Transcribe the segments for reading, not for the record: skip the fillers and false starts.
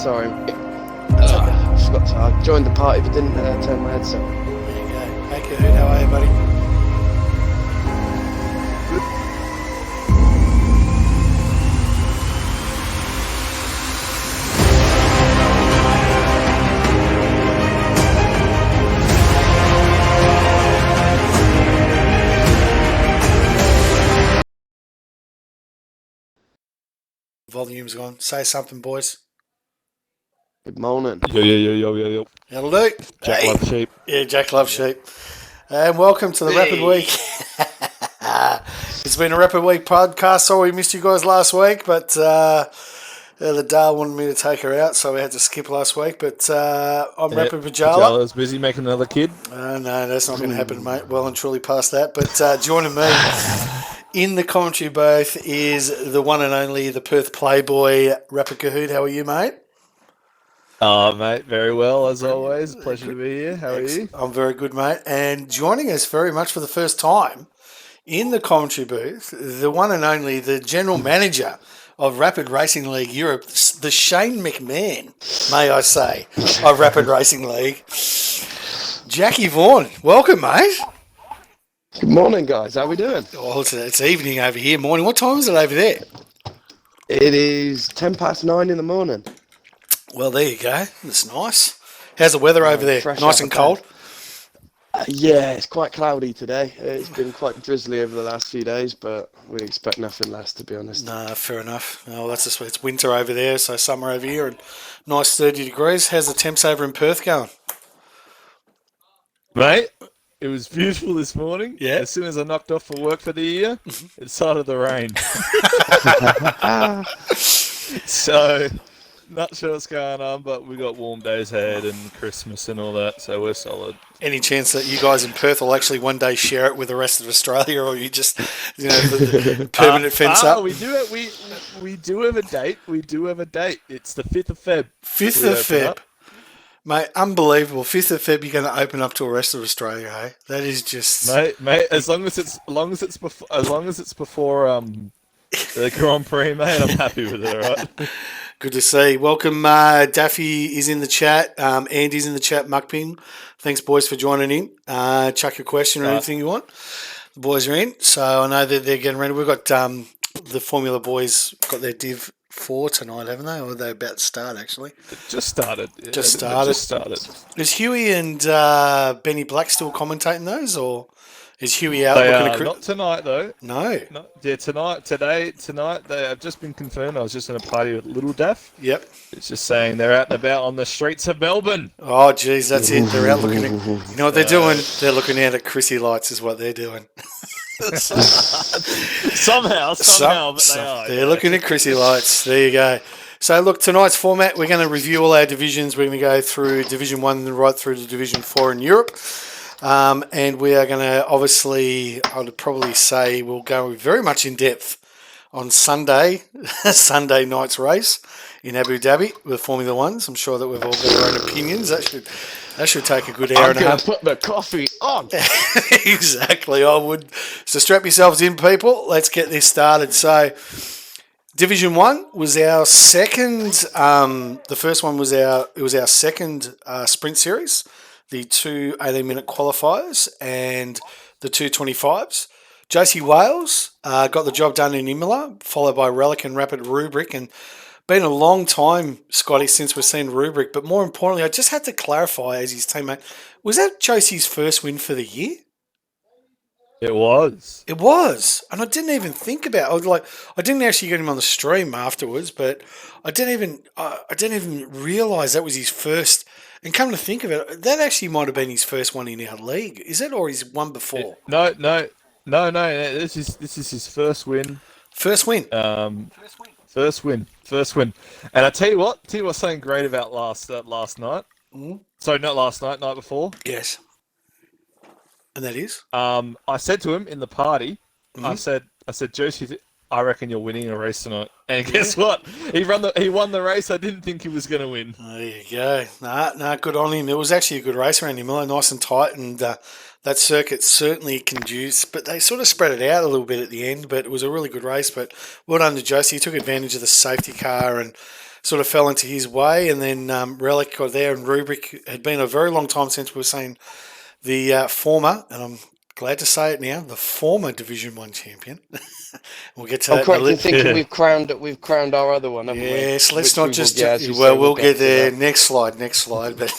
Sorry. Forgot to. I joined the party but didn't turn my headset on. There you go. Hey, Kahoot, how are you, buddy? Volume's gone. Say something, boys. Good morning. Yo. That'll do. Jack Hey. loves sheep. Yeah, Jack loves sheep. And welcome to the Rapid Week. It's been a Rapid Week podcast. Sorry we missed you guys last week, but the Dale wanted me to take her out, so we had to skip last week. But I'm Rapid Pajala. Pajala's busy making another kid. No, that's not going to happen, mate. Well and truly past that. But joining me in the commentary booth is the one and only, the Perth Playboy, Rapid Kahoot. How are you, mate? Oh, mate, very well, as always. Pleasure to be here. How are you? I'm very good, mate. And joining us very much for the first time in the commentary booth, the one and only, the general manager of Rapid Racing League Europe, the Shane McMahon, may I say, of Rapid Racing League, Jackie Vaughan. Welcome, mate. Good morning, guys. How we doing? Well, it's evening over here. Morning. What time is it over there? It is 9:10 in the morning. Well, there you go. That's nice. How's the weather over there? fresh Nice out and of cold? Yeah, it's quite cloudy today. It's been quite drizzly over the last few days, but we expect nothing less, to be honest. No, fair enough. Oh, that's just it's winter over there, so summer over here, and nice 30 degrees. How's the temps over in Perth going? Mate, it was beautiful this morning. Yeah. As soon as I knocked off for work for the year, it started to rain. So, not sure what's going on, but we got warm days ahead and Christmas and all that, so we're solid. Any chance that you guys in Perth will actually one day share it with the rest of Australia, or you just, the permanent fence up? We do have a date. We do have a date. It's the 5th of Feb. 5th we of open Feb. up. Mate, unbelievable. 5th of Feb, you're going to open up to the rest of Australia, hey? That is just... Mate, as long as it's before the Grand Prix, mate, I'm happy with it, all right? Good to see. Welcome, Daffy is in the chat. Andy's in the chat, Muckping. Thanks, boys, for joining in. Chuck a question or anything you want. The boys are in, so I know that they're getting ready. We've got the Formula boys got their Div 4 tonight, haven't they? Or are they about to start, actually? It just started. Yeah, Just it started. started. Is Huey and Benny Black still commentating those, or is Huey out They looking are at not tonight, though. No. No, yeah, tonight, they have just been confirmed. I was just in a party with Little Daff. Yep. It's just saying they're out and about on the streets of Melbourne. Oh, geez, that's it. They're out looking at... You know what they're doing? They're looking out at Chrissy Lights is what they're doing. Somehow, but they are. They're looking at Chrissy Lights. There you go. So, look, tonight's format, we're going to review all our divisions. We're going to go through Division 1 right through to Division 4 in Europe. And we are going to, obviously, I would probably say we'll go very much in depth on Sunday night's race in Abu Dhabi with Formula Ones. I'm sure that we've all got our own opinions. That should take a good hour and a half. Put the coffee on. Exactly, I would. So strap yourselves in, people. Let's get this started. So, Division 1 was our second. The first one was our second sprint series. The two 18-minute qualifiers and the two 25s. JC Wales got the job done in Imola, followed by Relic and Rapid Rubric. And been a long time, Scotty, since we've seen Rubric. But more importantly, I just had to clarify as his teammate, was that JC's first win for the year? It was. It was. And I didn't even think about it. I didn't actually get him on the stream afterwards, but I didn't even realise that was his first. And come to think of it, that actually might have been his first one in our league. Is it, or his one before? No. This is his first win. First win. First win. And I tell you what's something great about last night. Mm-hmm. Sorry, not last night, night before. Yes. And that is? I said to him in the party, I said, Josie, I reckon you're winning a race tonight. And guess what? He won the race. I didn't think he was going to win. There you go. Nah, good on him. It was actually a good race around Imola, nice and tight, and that circuit certainly conduced, but they sort of spread it out a little bit at the end, but it was a really good race. But well done to Josie. He took advantage of the safety car and sort of fell into his way, and then Relic got there, and Rubric had been a very long time since we were seeing the former, and I'm glad to say it now, the former Division 1 champion. We'll get to I'm that. correct in thinking we've crowned our other one, haven't we? Yes, let's Which not we just. will- yeah, as you Well, say, we'll get to there. that. Next slide. But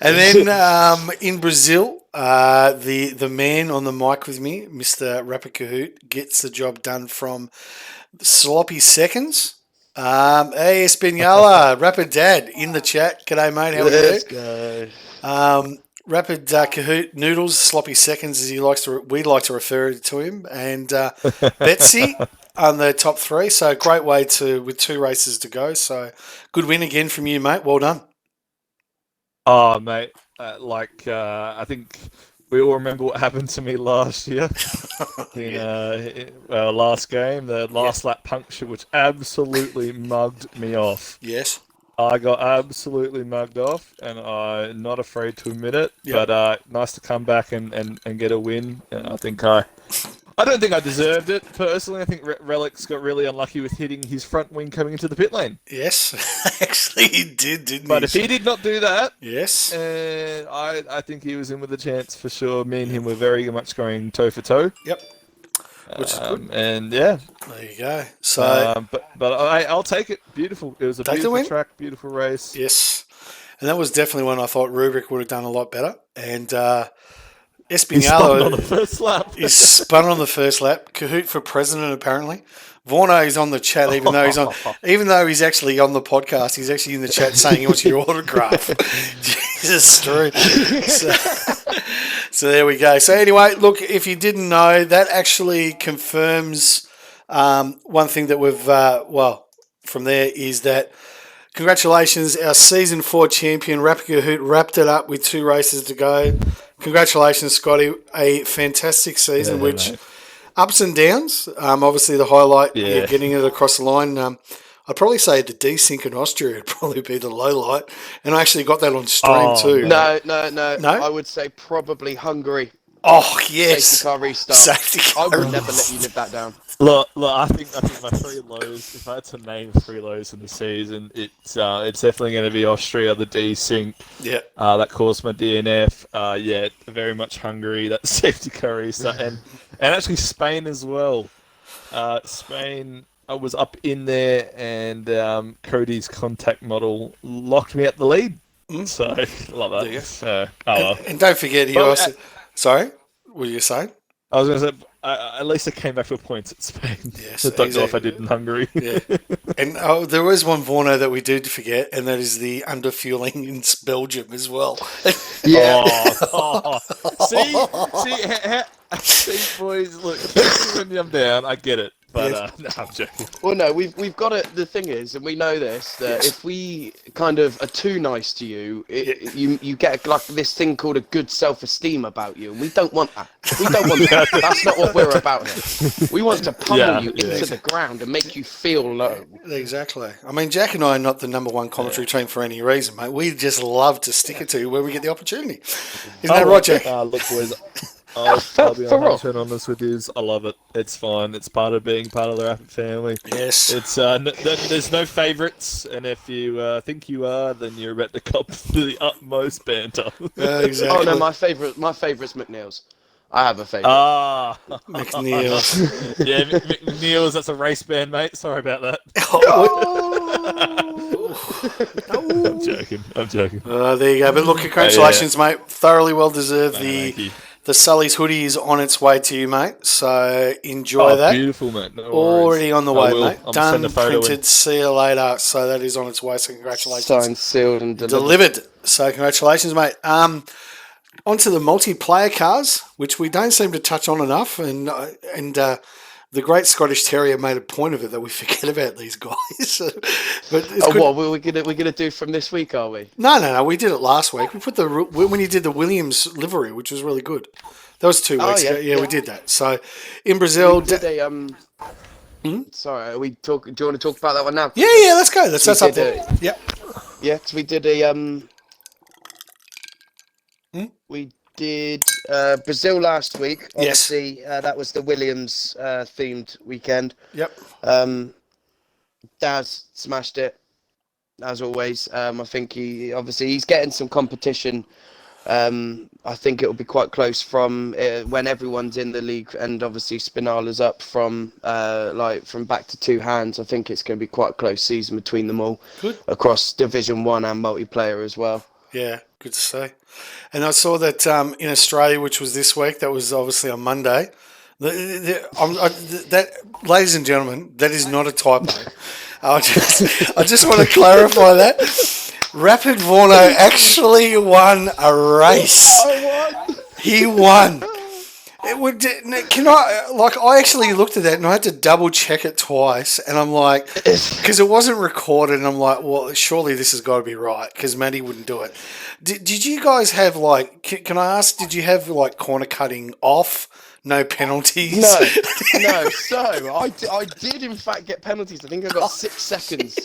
and then in Brazil, the man on the mic with me, Mr. Rapper Kahoot, gets the job done from sloppy seconds. Hey, Espinola, Rapper Dad in the chat. G'day, mate. How are you? Let's go. Rapid Kahoot Noodles, sloppy seconds, as we like to refer to him, and Betsy on the top three. So great way with 2 races to go. So good win again from you, mate. Well done. Oh, mate. I think we all remember what happened to me last year in our last game, the last lap puncture, which absolutely mugged me off. Yes. I got absolutely mugged off, and I'm not afraid to admit it. Yep. But nice to come back and get a win. And I don't think I deserved it personally. I think Relic's got really unlucky with hitting his front wing coming into the pit lane. Yes. Actually, he did, didn't he? But if he did not do that, Yes. I think he was in with a chance for sure. Me and him were very much going toe for toe. Yep. Which is good. And yeah, There you go. So but I'll take it. Beautiful. It was a Take the win. beautiful track, beautiful race. yes, and that was definitely one I thought Rubric would have done a lot better. And He spun on Espinola the first lap. is spun on the first lap. Kahoot for president, apparently. Vorno is on the chat, even though he's actually on the podcast. He's actually in the chat saying he wants your autograph. Jesus, Drew. So there we go. So anyway, look, if you didn't know, that actually confirms one thing that we've from there is that congratulations, our season 4 champion Rapper Kahoot wrapped it up with 2 races to go. Congratulations, Scotty! A fantastic season, Yeah, which. mate. Ups and downs. Obviously, the highlight, Yeah. you're getting it across the line. I'd probably say the desync in Austria would probably be the low light. And I actually got that on stream Oh, too. No. No? I would say probably Hungary. Oh, yes. Safety car restart. Safety I car. would never let you live that down. Look, I think my 3 lows. If I had to name 3 lows in the season, it's definitely going to be Austria, the desync. Yeah. That caused my DNF. Yeah, very much Hungary. That safety car restart, and actually Spain as well. Spain, I was up in there, and Cody's contact model locked me at the lead. So love that. There you go. So, well. And don't forget, he Well, also. Sorry? What were you saying? I was going to say, at least I came back with points at Spain. Yes, I don't know if I exactly. did in Hungary. Yeah. And there was one Vorno that we did forget, and that is the underfueling in Belgium as well. Yeah. See, boys, look, when I'm down, I get it. But no, I'm joking. Well, no, we've got it. The thing is, and we know this, that if we kind of are too nice to you, you get like this thing called a good self-esteem about you, and we don't want that. We don't want that. That's not what we're about here. We want to pummel you into the ground and make you feel low. Exactly. I mean, Jack and I are not the number 1 commentary team for any reason, mate. We just love to stick it to you where we get the opportunity. Isn't that right, Jack? Look, boys, I'll be 100% honest with you. I love it. It's fine. It's part of being part of the Rapid family. Yes. It's there's no favourites, and if you think you are, then you're about to cop the utmost banter. Exactly. Oh no, my favourite's McNeil's. I have a favourite. McNeil. Yeah, McNeil's. That's a race band, mate. Sorry about that. I'm joking. There you go. But look, congratulations, mate. Thoroughly well deserved. Thank you. The Sully's hoodie is on its way to you, mate. So enjoy that. Beautiful, mate. No Already worries. on the I way, will. mate. I'm Done, sending a photo in. printed, see you later. So that is on its way. So congratulations. Signed, sealed, and Delivered. So congratulations, mate. Onto the multiplayer cars, which we don't seem to touch on enough, and the great Scottish Terrier made a point of it that we forget about these guys. But it's good. what we're gonna do from this week? Are we? No. We did it last week. We put when you did the Williams livery, which was really good. That was 2 weeks ago. Yeah, we did that. So in Brazil, We did a Sorry, are we talk? Do you want to talk about that one now? yeah. Let's go. That's up did there. Yep. Yeah, because we did a We did Brazil last week. Yes. Obviously, that was the Williams themed weekend. Yep. Daz smashed it. as always. I think he's getting some competition. I think it'll be quite close from when everyone's in the league, and obviously Spinala's up from from back to two hands. I think it's going to be quite a close season between them all. Good. Across Division 1 and multiplayer as well. Yeah, good to see. And I saw that in Australia, which was this week, that was obviously on Monday. Ladies and gentlemen, that is not a typo. I just want to clarify that. Rapid Vorno actually won a race. I won! He won. I actually looked at that and I had to double check it twice, and I'm like, because it wasn't recorded, and I'm like, well, surely this has got to be right, because Matty wouldn't do it. Did you guys have can I ask, did you have corner cutting off? No penalties? No. So I did in fact get penalties. I think I got 6 seconds.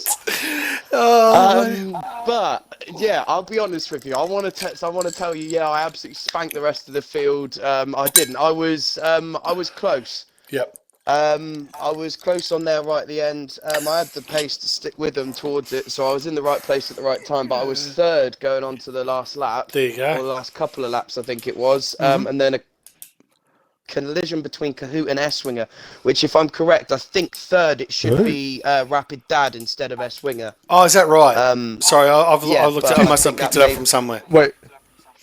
But yeah, I'll be honest with you. I want to tell you, yeah, I absolutely spanked the rest of the field. I didn't. I was close. Yep. I was close on there right at the end. I had the pace to stick with them towards it, so I was in the right place at the right time. But I was third going on to the last lap. There you go. Or the last couple of laps, I think it was. And then a collision between Kahoot and S-Winger, which, if I'm correct, I think third it should be Rapid Dad instead of S-Winger. Oh, is that right? Sorry, I looked at it. I must have think picked that it up may- from somewhere. Wait,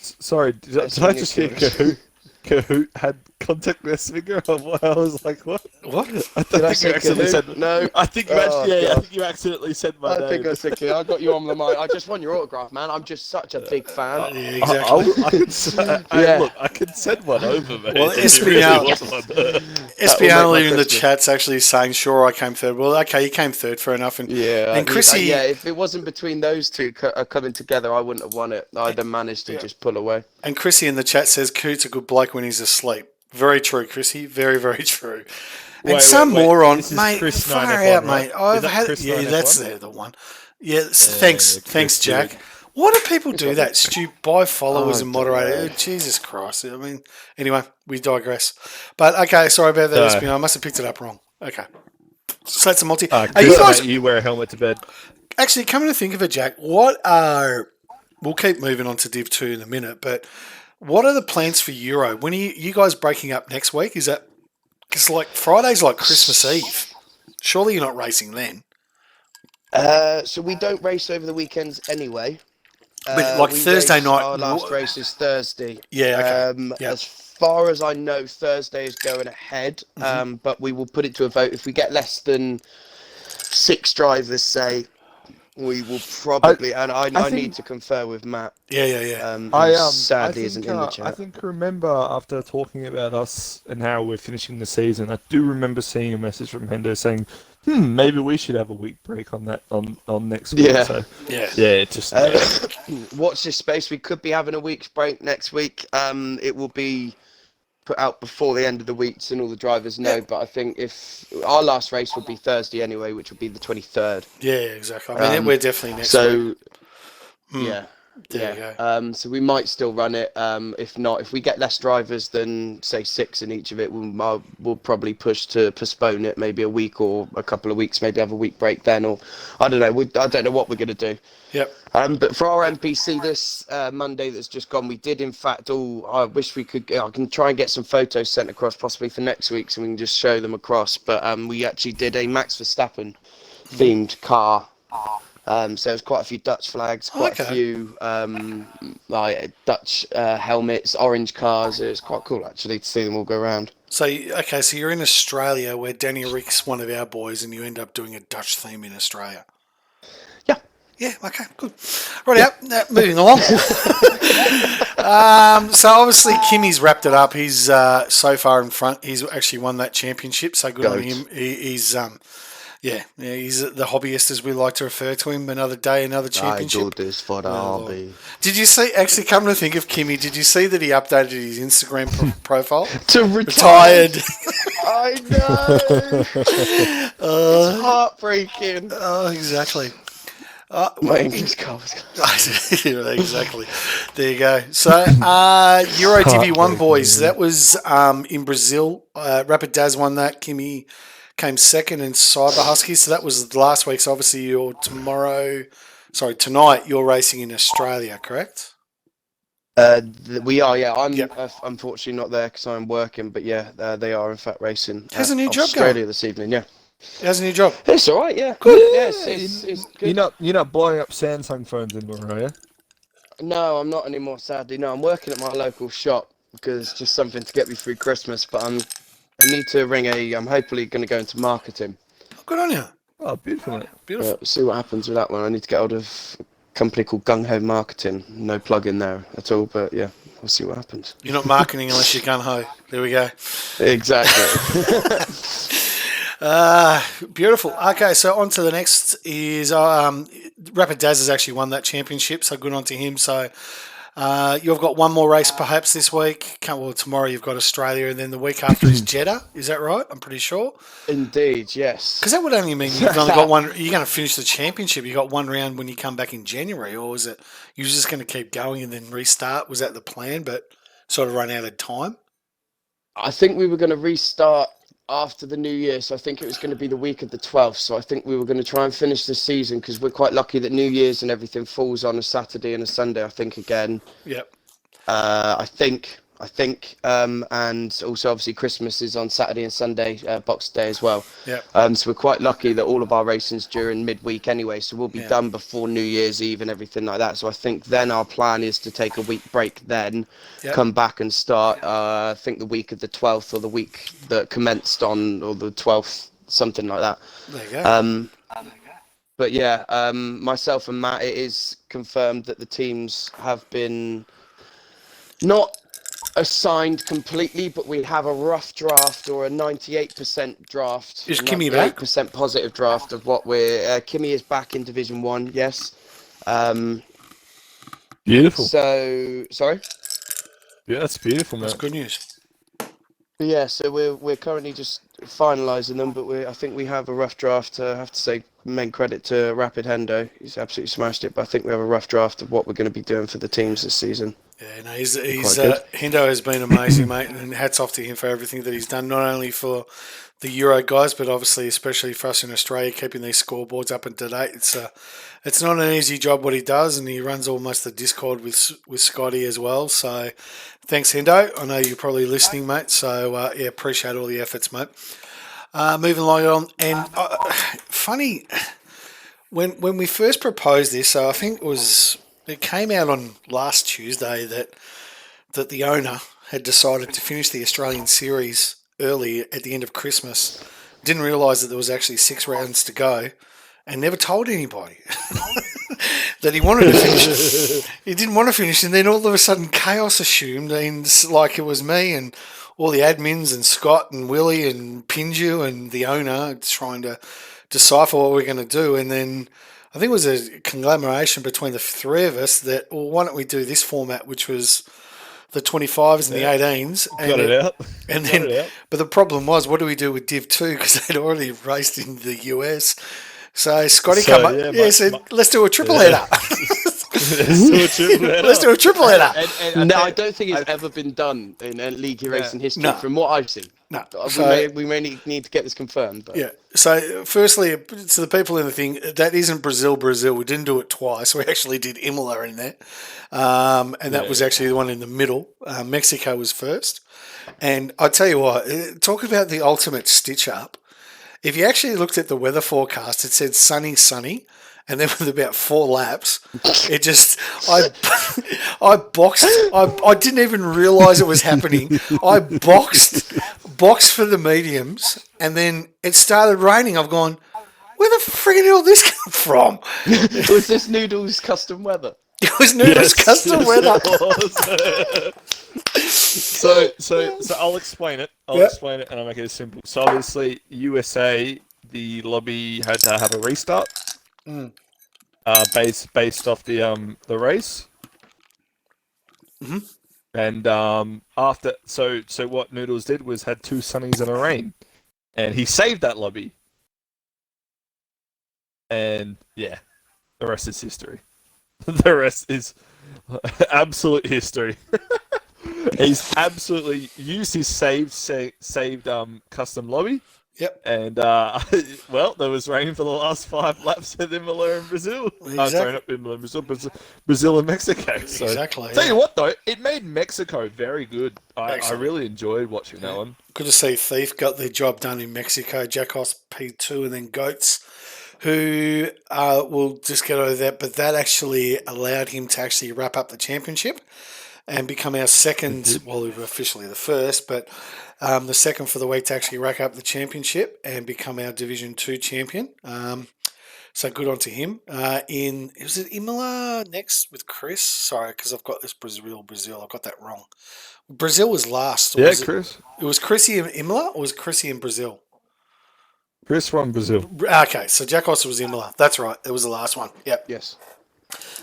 sorry, did I Swinger's just hear good. Kahoot had contact with Swinger? I was like, what? What? I Did I think say you accidentally Kahoot? said No. I think you Oh, actually, I God. think you accidentally said my I name. think I said, I got you on the mic. I just want your autograph, man. I'm just such a big fan. Yeah, exactly. I can send, Yeah. look, I can send one over, man. Well, if you really Espinal- want one. Espiano my in the Christmas. chat's actually saying, sure, I came third. Well, okay, you came third, fair enough. And Chrissy, Yeah, if it wasn't between those two coming together, I wouldn't have won it. I'd have managed to just pull away. and Chrissy in the chat says, Coot's a good bloke when he's asleep. Very true, Chrissy. Very, very true. And Wait, some wait. moron, This is mate, Chris far 9F1, out, right? mate. I've Is that had, Chris yeah, 9F1? that's the one. Yeah, thanks, Chris Jack. Dude. Why do people do that? Buy followers and don't moderators. know. Jesus Christ. I mean, anyway, we digress. But, okay, sorry about that, No. Espino. I must have picked it up wrong. Okay. So that's a multi. Chris, you guys, mate, you wear a helmet to bed. actually, coming to think of it, Jack, we'll keep moving on to Div 2 in a minute, but what are the plans for Euro? When are you guys breaking up next week? Is that, because Friday's like Christmas Eve. Surely you're not racing then. So we don't race over the weekends anyway. But, like, We Thursday race- night- Our last race is Thursday. Yeah, okay. Yeah. As far as I know, Thursday is going ahead. But we will put it to a vote. If we get less than 6 drivers, say, we will probably. I think- need to confer with Matt. Yeah. Who sadly isn't in the I chat. think I remember after talking about us and how we're finishing the season, I do remember seeing a message from Hendo saying, maybe we should have a week break on that on next week. Yeah. So, Yeah. yeah, just Watch this space. We could be having a week's break next week. It will be put out before the end of the week, so all the drivers know. But I think if our last race will be Thursday anyway, which will be the 23rd. Yeah, exactly. I mean, we're definitely next week. So yeah. There you go. So we might still run it. If not, if we get less drivers than say 6 in each of it, we'll probably push to postpone it maybe a week or a couple of weeks. Maybe have a week break then, or I don't know. I don't know what we're gonna do. Yep. But for our NPC this Monday that's just gone, we did in fact I wish we could. I can try and get some photos sent across possibly for next week, so we can just show them across. But we actually did a Max Verstappen themed car. So there's quite a few Dutch flags, quite a few like Dutch helmets, orange cars. It's quite cool actually to see them all go around. So, okay, so you're in Australia where Danny Rick's one of our boys and you end up doing a Dutch theme in Australia. Yeah. Yeah, okay, good. Right out, moving along. So obviously Kimmy's wrapped it up. He's so far in front. He's actually won that championship, so good on Goat. him. He's he's the hobbyist, as we like to refer to him. Another day, another championship. I do this for the hobby. Did you see, actually, come to think of Kimmy, did you see that he updated his Instagram profile? To Retired. I know. It's heartbreaking. Oh, exactly. My English car was Yeah, exactly. There you go. So, Euro TV1 boys, that was in Brazil. Rapid Daz won that. Kimmy came second in Cyber Husky. So that was last week's. Obviously, your tomorrow tonight you're racing in Australia, correct? We are, yeah. I'm Yep. unfortunately not there because I'm working, but yeah, they are in fact racing. How's at the new job Australia going? this evening, yeah. How's the new job? It's all right, yeah. Good. Yeah, it's good. You're not blowing up Samsung phones anymore, are you? No, I'm not anymore, sadly. No, I'm working at my local shop because it's just something to get me through Christmas. But I need to I'm hopefully going to go into marketing. Good on you. Oh, beautiful, mate. Beautiful. But see what happens with that one. I need to get hold of a company called Gung Ho Marketing. No plug in there at all, but yeah, we'll see what happens. You're not marketing unless you're gun ho. There we go. Exactly. Beautiful. Okay, so on to the next is Rapid Daz has actually won that championship, so good on to him. So you've got one more race perhaps this week. Tomorrow you've got Australia, and then the week after is Jeddah. Is that right? I'm pretty sure. Indeed, yes. Because that would only mean you've only got one. You're going to finish the championship. You got one round when you come back in January, or was it you were just going to keep going and then restart? Was that the plan, but sort of run out of time? I think we were going to restart after the New Year, so I think it was going to be the week of the 12th. So I think we were going to try and finish the season because we're quite lucky that New Year's and everything falls on a Saturday and a Sunday. I think again. Yep. I think, and also obviously Christmas is on Saturday and Sunday, Boxing Day as well. Yep. So we're quite lucky that all of our racing's during midweek anyway, so we'll be done before New Year's Eve and everything like that. So I think then our plan is to take a week break then, come back and start, I think the week of the 12th or the week that commenced on, or the 12th, something like that. There you go. But yeah, myself and Matt, it is confirmed that the teams have been not assigned completely, but we have a rough draft or a 98% draft. Is Kimmy back? 98% positive draft of what we're. Kimmy is back in Division 1, yes. Beautiful. So, sorry? Yeah, that's beautiful, man. That's good news. Yeah, so we're currently just finalising them, but I think we have a rough draft. I have to say, main credit to Rapid Hendo. He's absolutely smashed it, but I think we have a rough draft of what we're going to be doing for the teams this season. Yeah, no, Hendo has been amazing, mate, and hats off to him for everything that he's done, not only for the Euro guys, but obviously especially for us in Australia, keeping these scoreboards up and to date. It's not an easy job what he does, and he runs almost the Discord with Scotty as well. So thanks, Hendo. I know you're probably listening, mate. So appreciate all the efforts, mate. Moving along on, and funny when we first proposed this, so I think it came out on last Tuesday that the owner had decided to finish the Australian series early at the end of Christmas. Didn't realise that there was actually 6 rounds to go, and never told anybody that he wanted to finish. He didn't want to finish, and then all of a sudden chaos assumed, and like it was me and all the admins and Scott and Willie and Pinju and the owner trying to decipher what we're going to do, and then I think it was a conglomeration between the three of us that, well, why don't we do this format, which was the 25s and the 18s. Got it out. And then, but the problem was, what do we do with Div 2? Because they'd already raced in the US. So Scotty said, let's do a triple header. Let's do a triple header. No, I don't think it's ever been done in league racing history, from what I've seen. No. We may need to get this confirmed. But. Yeah. So, firstly, to the people in the thing, that isn't Brazil. We didn't do it twice. We actually did Imola in there. And that was actually the one in the middle. Mexico was first. And I tell you what, talk about the ultimate stitch up. If you actually looked at the weather forecast, it said sunny. And then with about 4 laps, it just, I boxed, I didn't even realise it was happening. I boxed for the mediums, and then it started raining. I've gone, where the friggin' hell did this come from? Was this Noodles custom weather? It was Noodles custom weather. So I'll explain it. Explain it, and I'll make it simple. So obviously, USA, the lobby had to have a restart. Based off the race. Mm-hmm. And after so what Noodles did was had 2 sunnies and a rain, and he saved that lobby. And yeah, the rest is history. The rest is absolute history. He's absolutely used his saved custom lobby Yep. And, well, there was rain for the last 5 laps at Imola in Brazil. Sorry, not Imola, Brazil and Mexico. So, Exactly. tell you what, though, it made Mexico very good. I Excellent. really enjoyed watching that one. Good to see Thief got the job done in Mexico. Jackos P2 and then Goats, who will just get over that. But that actually allowed him to actually wrap up the championship and become our second, well, we were officially the first, but the second for the week to actually rack up the championship and become our Division 2 champion. So good on to him. Was it Imola next with Chris? Sorry, because I've got this Brazil. I've got that wrong. Brazil was last. Yeah, Chris. It was Chrissy in Imola or was Chrissy in Brazil? Chris won Brazil. Okay, so Jackos was Imola. That's right. It was the last one. Yep. Yes.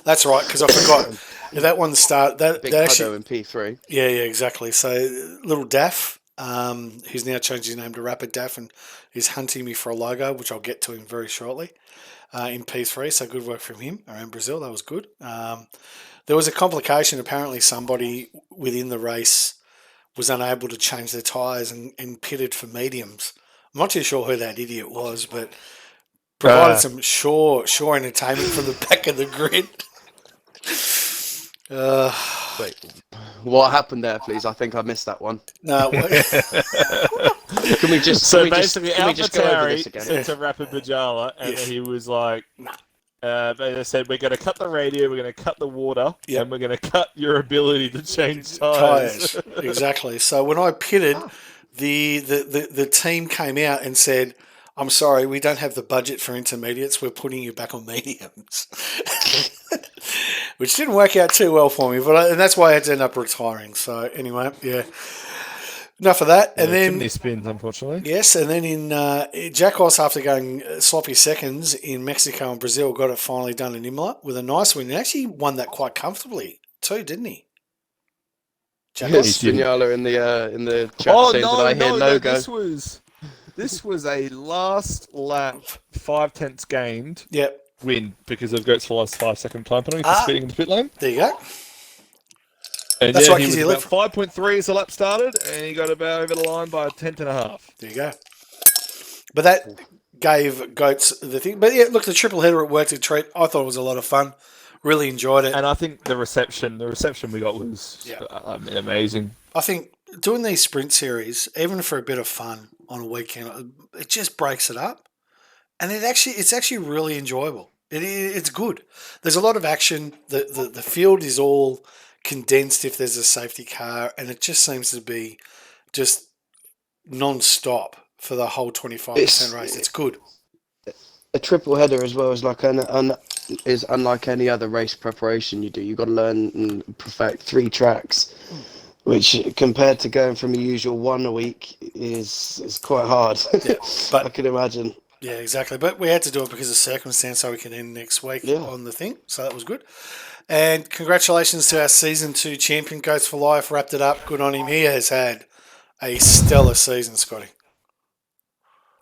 That's right, because I forgot. That one started. Big that Huddo actually, in P3. yeah, exactly. So little Daff, who's now changed his name to Rapid Daff and is hunting me for a logo, which I'll get to him very shortly, in P3. So good work from him around Brazil. That was good. There was a complication. Apparently somebody within the race was unable to change their tyres and pitted for mediums. I'm not too sure who that idiot was, but provided some sure entertainment from the back of the grid. Wait, what happened there, please? I think I missed that one. No, Can we just So can we just, basically, can we just go over this again? said to Rapid Bajala, and Yes. he was like, they said, we're going to cut the radio, we're going to cut the water, Yep. and we're going to cut your ability to change tyres. tyres. Exactly. So when I pitted, the team came out and said, I'm sorry, we don't have the budget for intermediates. We're putting you back on mediums. Which didn't work out too well for me, and that's why I had to end up retiring. So anyway, yeah. Enough of that. And Too then many spins, unfortunately. yes, and then in Jackos, after going sloppy seconds in Mexico and Brazil, got it finally done in Imola with a nice win. He actually won that quite comfortably too, didn't he? Yes, He did. Vignala in the chat saying, did I hear no go? This was a last lap 5/10 gained Yep. win because of Goats for last 5-second time penalty for Ah. speeding in the pit lane. There you go. And That's yeah, right, he 'cause was he about lived- 5.3 as the lap started, and he got about over the line by a tenth and a half. There you go. But that gave Goats the thing. But yeah, look, the triple header at Worked a treat. I thought it was a lot of fun. Really enjoyed it. And I think the reception we got was Yeah. amazing. I think doing these sprint series, even for a bit of fun on a weekend, it just breaks it up, and it's actually really enjoyable. It's good. There's a lot of action. The field is all condensed if there's a safety car, and it just seems to be just non-stop for the whole 25% race. It's good. A triple header as well is like is unlike any other race preparation you do. You've got to learn and perfect 3 tracks, which compared to going from a usual 1 a week is quite hard. Yeah, but I can imagine. yeah, exactly. But we had to do it because of circumstance, so we can end next week Yeah. on the thing. So that was good. And congratulations to our season 2 champion, Goats for Life. Wrapped it up. Good on him. He has had a stellar season, Scotty.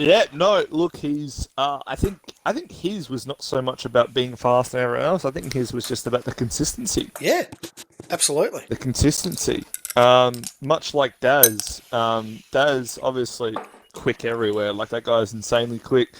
Yeah, no, look, he's. I think his was not so much about being fast and everyone else. I think his was just about the consistency. Yeah, absolutely. The consistency. Much like Daz. Daz obviously quick everywhere. Like that guy's insanely quick.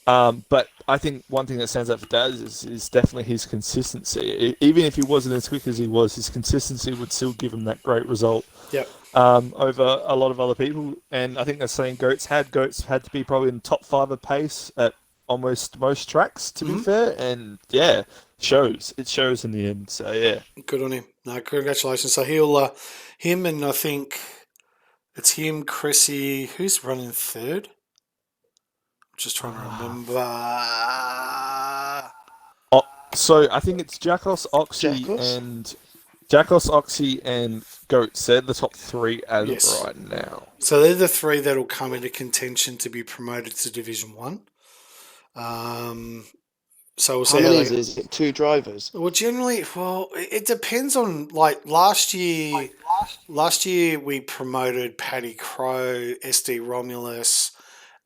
But I think one thing that stands out for Daz is definitely his consistency. Even if he wasn't as quick as he was, his consistency would still give him that great result. Yep. Over a lot of other people, and I think that's something Goats had. Goats had to be probably in the top 5 of pace at almost most tracks, to be fair, and yeah, it shows in the end. So yeah, Good on him. No, congratulations. So he'll, him and I think it's him, Chrissy. Who's running third? I'm just trying to remember. so I think it's Jackos, Oxy, and Goats. They're the top 3 as Yes. of right now. So they're the 3 that'll come into contention to be promoted to Division 1. So we'll How see how many they is it? 2 drivers. Well, generally, it depends on, like, last year we promoted Paddy Crow, SD Romulus,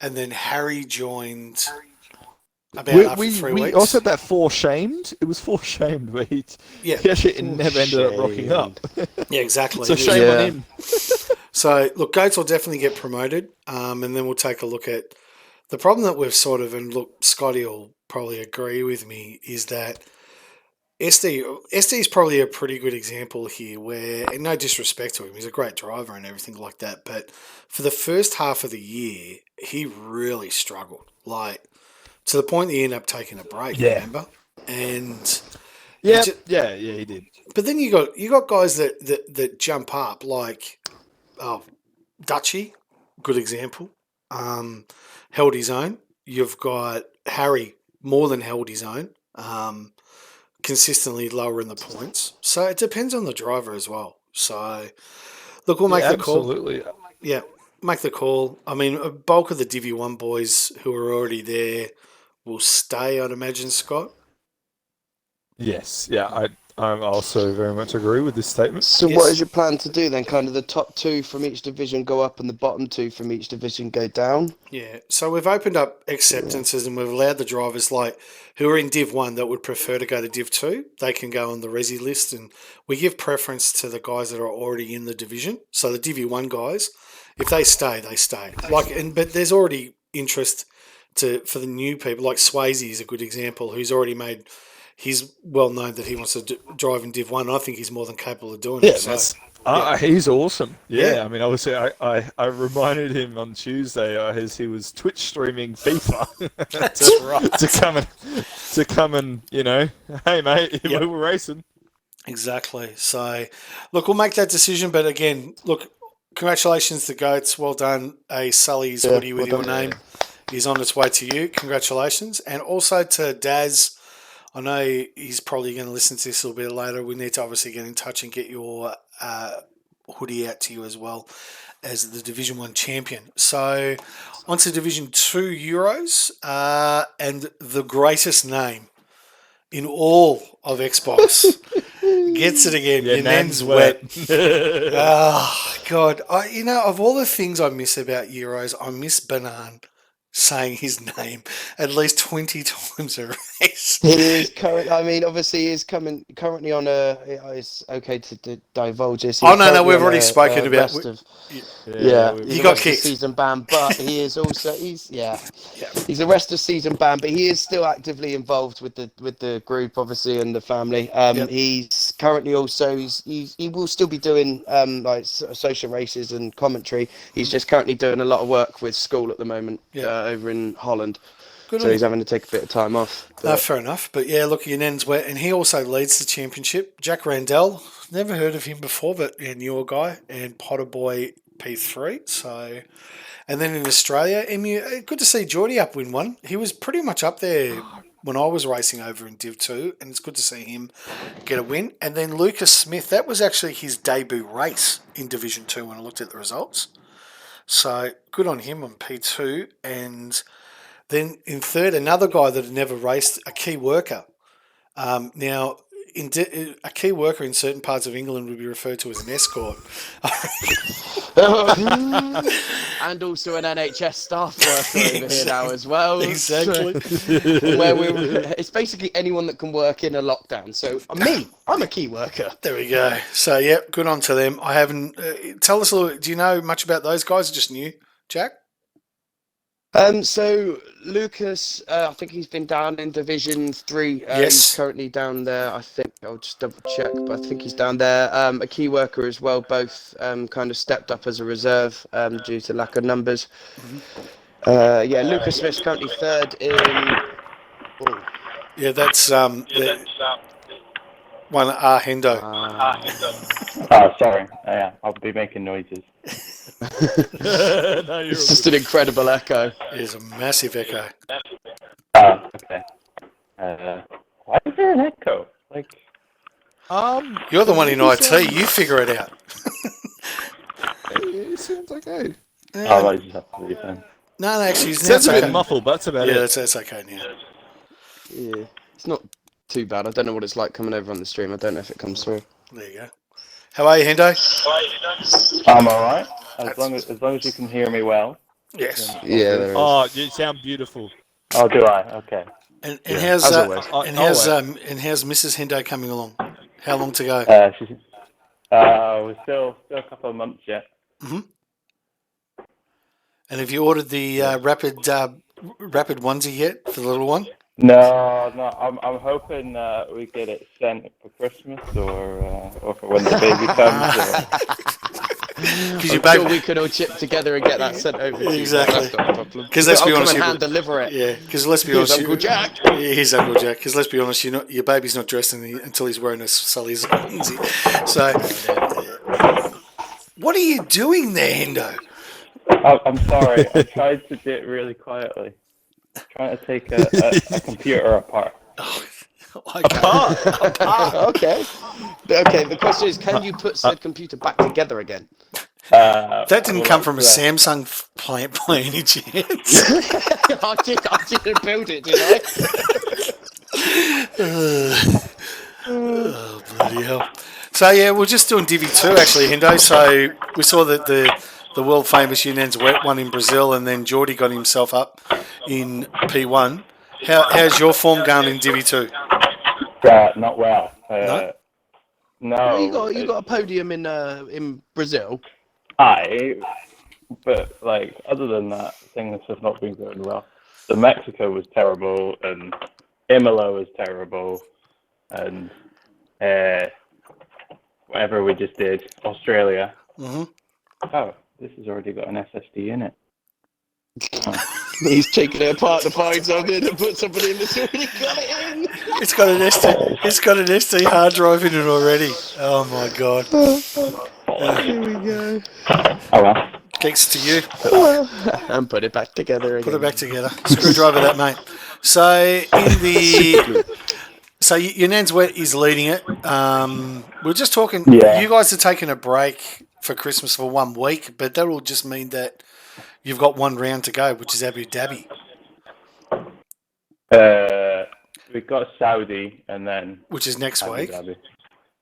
and then Harry joined about after 3 We weeks. also had that 4 shamed. It was 4 shamed where he Yeah. actually never ended up rocking up. Yeah, exactly. So shame Yeah. on him. So, look, Goats will definitely get promoted, and then we'll take a look at the problem that we've sort of, and look, Scotty will probably agree with me, is that SD is probably a pretty good example here where, and no disrespect to him, he's a great driver and everything like that, but for the first half of the year, he really struggled. Like, to the point that he ended up taking a break, Yeah. remember? And Yeah, ju- he did. but then you got guys that jump up like Dutchy, good example. Held his own. You've got Harry, more than held his own. Consistently lower in the points. So it depends on the driver as well. So look, we'll make the call. Absolutely. Yeah, make the call. I mean, a bulk of the Divi 1 boys who are already there will stay, I'd imagine, Scott. Yes, yeah, I also very much agree with this statement. So Yes. what is your plan to do then? Kind of the top 2 from each division go up and the bottom 2 from each division go down? Yeah, so we've opened up acceptances and we've allowed the drivers like who are in Div 1 that would prefer to go to Div 2, they can go on the Resi list, and we give preference to the guys that are already in the division. So the Div 1 guys, if they stay, they stay. But there's already interest for the new people, like Swayze is a good example, who's already made. He's well known that he wants to drive in Div 1. I think he's more than capable of doing it. So. He's awesome. Yeah, Yeah. I mean, obviously, I reminded him on Tuesday as he was Twitch streaming FIFA That's right. to come and hey mate, Yep. we were racing. Exactly. So, look, we'll make that decision. But again, look, congratulations to Goats. Well done. A Sully's hoodie with well your done. name is on its way to you. Congratulations. And also to Daz. I know he's probably going to listen to this a little bit later. We need to obviously get in touch and get your hoodie out to you as well as the Division 1 champion. So, on to Division 2 Euros and the greatest name in all of Xbox. Gets it again. Yeah, Your name's wet. Oh, God. Of all the things I miss about Euros, I miss Banan saying his name at least 20 times a race. He is current. I mean, obviously, he's currently on a. It's okay to divulge this. Oh, He's no, currently we've on already a spoken about rest of- Yeah, he's He a got rest of kicked. season ban, but he is also he's Yeah. a rest of season ban, but he is still actively involved with the group, obviously, and the family. Yep. He's currently also he will still be doing social races and commentary. He's just currently doing a lot of work with school at the moment over in Holland. Good So on he's you. having to take a bit of time off. No, but- fair enough. But yeah, look, your name's wet. And he also leads the championship. Jack Randell, never heard of him before, but newer guy. And Potterboy P3. So, and then in Australia, good to see Geordie up win one. He was pretty much up there when I was racing over in Div 2, and it's good to see him get a win. And then Lucas Smith, that was actually his debut race in Division 2 when I looked at the results. So good on him on P2. And then in third, another guy that had never raced, a key worker. Now, a key worker in certain parts of England would be referred to as an escort. And also an NHS staff worker over here now as well. Exactly. It's basically anyone that can work in a lockdown. So I'm a key worker. There we go. So, yeah, good on to them. I haven't... tell us a little... Do you know much about those guys or just new, Jack? So Lucas, I think he's been down in Division 3. Yes. He's currently down there. I think I'll just double check, but I think he's down there. A key worker as well. Both kind of stepped up as a reserve due to lack of numbers. Lucas Smith's currently third in. Oh, Yeah, that's one Hendo. Oh, sorry. Yeah, I'll be making noises. No, you're it's just an incredible echo. There's a massive echo. Oh, okay. Why is there an echo? Like, You're the one in IT. You figure it out. it sounds okay. oh, I just have to leave then. No, actually, It sounds a bit okay. muffled, but that's about Yeah, it. that's okay now. Yeah, it's not too bad. I don't know what it's like coming over on the stream. I don't know if it comes through. There you go. How are you, Hendo? I'm alright. As long as you can hear me well. Yes. Yeah, there is. Oh, you sound beautiful. Oh, do I? Okay. And Yeah, how's as always. how's Mrs. Hendo coming along? How long to go? We're still a couple of months yet. And have you ordered the rapid onesie yet for the little one? No. I'm hoping we get it sent for Christmas or for when the baby comes. Because I'm sure we could all chip together and get that sent over to you. Exactly. That's not a problem. 'Cause let's be I'll honest, come and you- hand deliver it. Yeah, because let's be Here's honest, Uncle Jack. He's Uncle Jack. Because let's be honest, your baby's not dressed until he's wearing a Sully's onesie. So, what are you doing there, Hendo? I'm sorry. I tried to do it really quietly. Trying to take a computer apart. Okay. Okay. The question is, can you put said computer back together again? That didn't come from a Samsung plant by any chance. I didn't build it, did I? Oh, bloody hell. So, yeah, we're just doing Divi 2, actually, Hendo. So, we saw that the world famous Unan's Wet won in Brazil, and then Geordie got himself up in P1. How's your form going in Divi 2? Not well. No? No. You got a podium in Brazil. But other than that, things have not been going well. So Mexico was terrible, and Imola was terrible, and whatever we just did, Australia. Mm-hmm. Oh, this has already got an SSD in it. He's taking it apart to find something and put something in that's already got it in. It's got an SD hard drive in it already. Oh my god. Here we go. Oh well. Thanks to you. And put it back together again. Put it back together. Screwdriver that, mate. So your Nan's Wet is leading it. We're just talking. Yeah. You guys are taking a break for Christmas for 1 week, but that will just mean that you've got one round to go, which is Abu Dhabi. We've got Saudi, and then Which is next Abu week. Dhabi.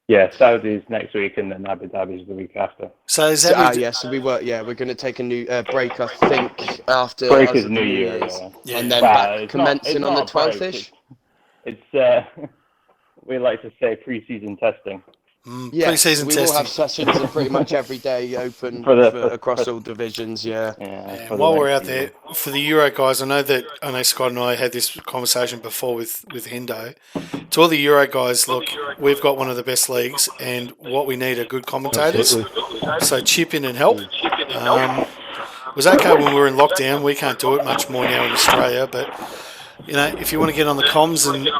Yeah, Saudi's next week, and then Abu Dhabi's the week after. So is Abu So we're going to take a new break, I think, after Break us is at New the Year, Year's. Yeah. And then Well, back it's commencing not- on the it's not a 12th-ish. break. It's we like to say pre-season testing. pre-season we will have testing? sessions pretty much every day open across all divisions, yeah. And for the while we're next out there, for the Euro guys, I know Scott and I had this conversation before with Hendo. To all the Euro guys, look, we've got one of the best leagues, and what we need are good commentators. So chip in and help. It was okay when we were in lockdown. We can't do it much more now in Australia, but if you want to get on the comms and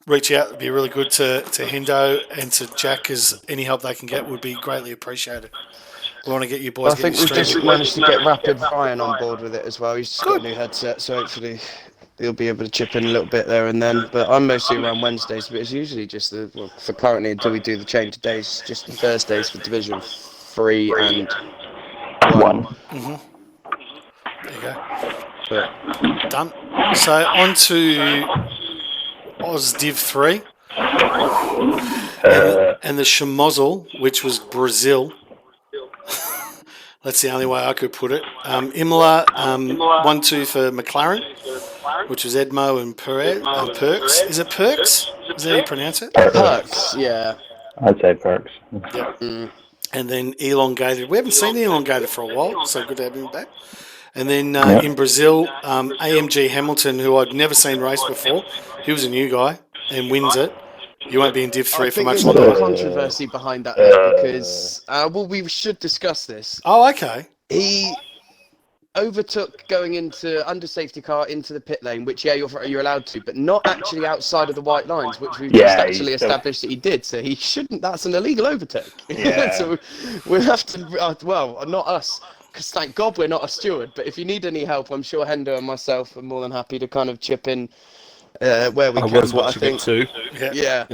reach out, it'd be really good to Hendo and to Jack, because any help they can get would be greatly appreciated. We want to get you boys. I think we've just managed to get Rapid Ryan on board with it as well. He's just got a new headset, so hopefully he'll be able to chip in a little bit there and then. But I'm mostly around Wednesdays, but it's usually just for currently until we do the change of days, just the Thursdays for Division 3 and 1. There you go. But Done. So on to Oz Div 3 and the Schmozzle, which was Brazil. That's the only way I could put it. Imola 1-2 for McLaren, which was Edmo and Perks. Is it Perks? Is that how you pronounce it? Perks, yeah. I'd say Perks. And then Elongated. We haven't seen Elongated for a while, so good to have him back. And then in Brazil, AMG Hamilton, who I'd never seen race before. He was a new guy and wins it. You won't be in Div 3 I for think much there's a lot of longer. controversy behind that because, we should discuss this. Oh, okay. He overtook going into under safety car into the pit lane, which you're allowed to, but not actually outside of the white lines, which we've just actually established that he did. So he shouldn't. That's an illegal overtake. Yeah. So we'll have to. Well, not us, because thank God we're not a steward. But if you need any help, I'm sure Hendo and myself are more than happy to kind of chip in where we I can. was But I watching think, it too. yeah.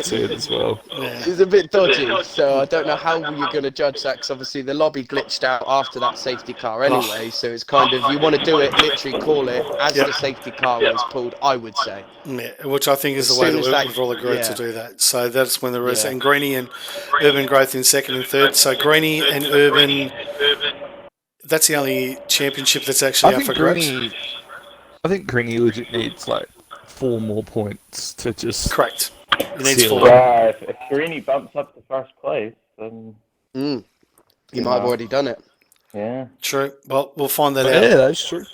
See it as well. It's a bit dodgy, so I don't know how you're going to judge that, because obviously the lobby glitched out after that safety car anyway, so it's kind of, you want to do it, literally call it as the safety car was pulled, I would say. Yeah, which I think is As the way soon that as we've all agreed to yeah. do that. So that's when the rest. Yeah. And Greenie and Urban Growth in second and third. So Greenie and Urban, that's the only championship that's actually up for grabs. I think Greenie legit needs like 4 more points to just. Correct. He needs Seal 4. it. If Carini bumps up to first place, then He might have already done it. Yeah. True. Well, we'll find that Yeah, out. that's true.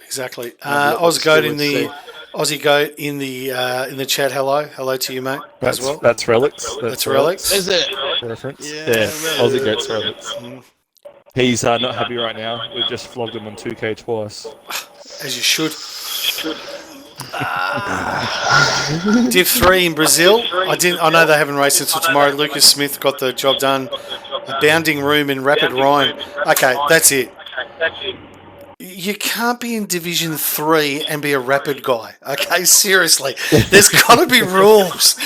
Exactly. Have a look Oz at Goat the in the Aussie Goat in the chat. Hello to you, mate. That's as well. that's relics. That's relics. Is it? Reference. Yeah, Yeah, Relics. Aussie Goats relics. Mm, He's not happy right now. We've just flogged him on 2K twice. as you should. Div 3 in Brazil. I know they haven't raced until tomorrow. Lucas Smith got the job done. A bounding room in Rapid Rhine. Okay, that's it. You can't be in Division 3 and be a Rapid guy. Okay, seriously. There's got to be rules.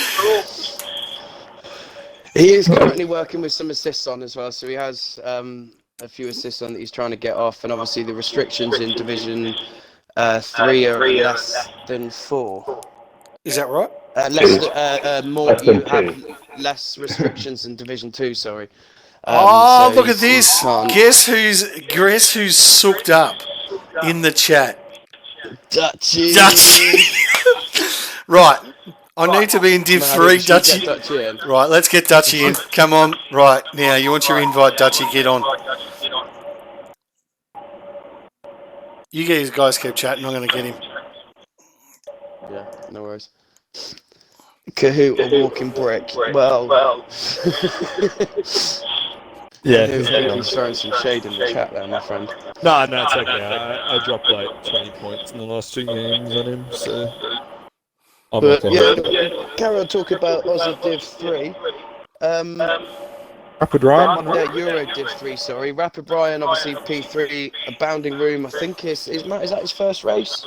He is currently working with some assists on as well, so he has a few assists on that he's trying to get off, and obviously the restrictions in Division 3 are less than 4. Is that right? More, Less you than have less restrictions in Division 2, sorry. Oh, So look at you this. can't- Guess who's soaked up in the chat? Dutchy! Dutchy. Right. I need to be in Div How 3, did she get Dutchy. Dutchy in? Right, let's get Dutchy in. Come on. Right, now, you want your invite, Dutchy, get on. You guys keep chatting, I'm going to get him. Yeah, no worries. Kahoot, a walking brick. Well, Yeah, he's throwing some shade in the chat there, my friend. no, it's okay. I dropped like 20 points in the last 2 games on him, so I'm But okay. yeah, carry on talking about Aussie Div 3. Rapid Ryan, Yeah, Euro Div 3, sorry. Rapid Brian, obviously P3, a bounding room. I think is that his first race?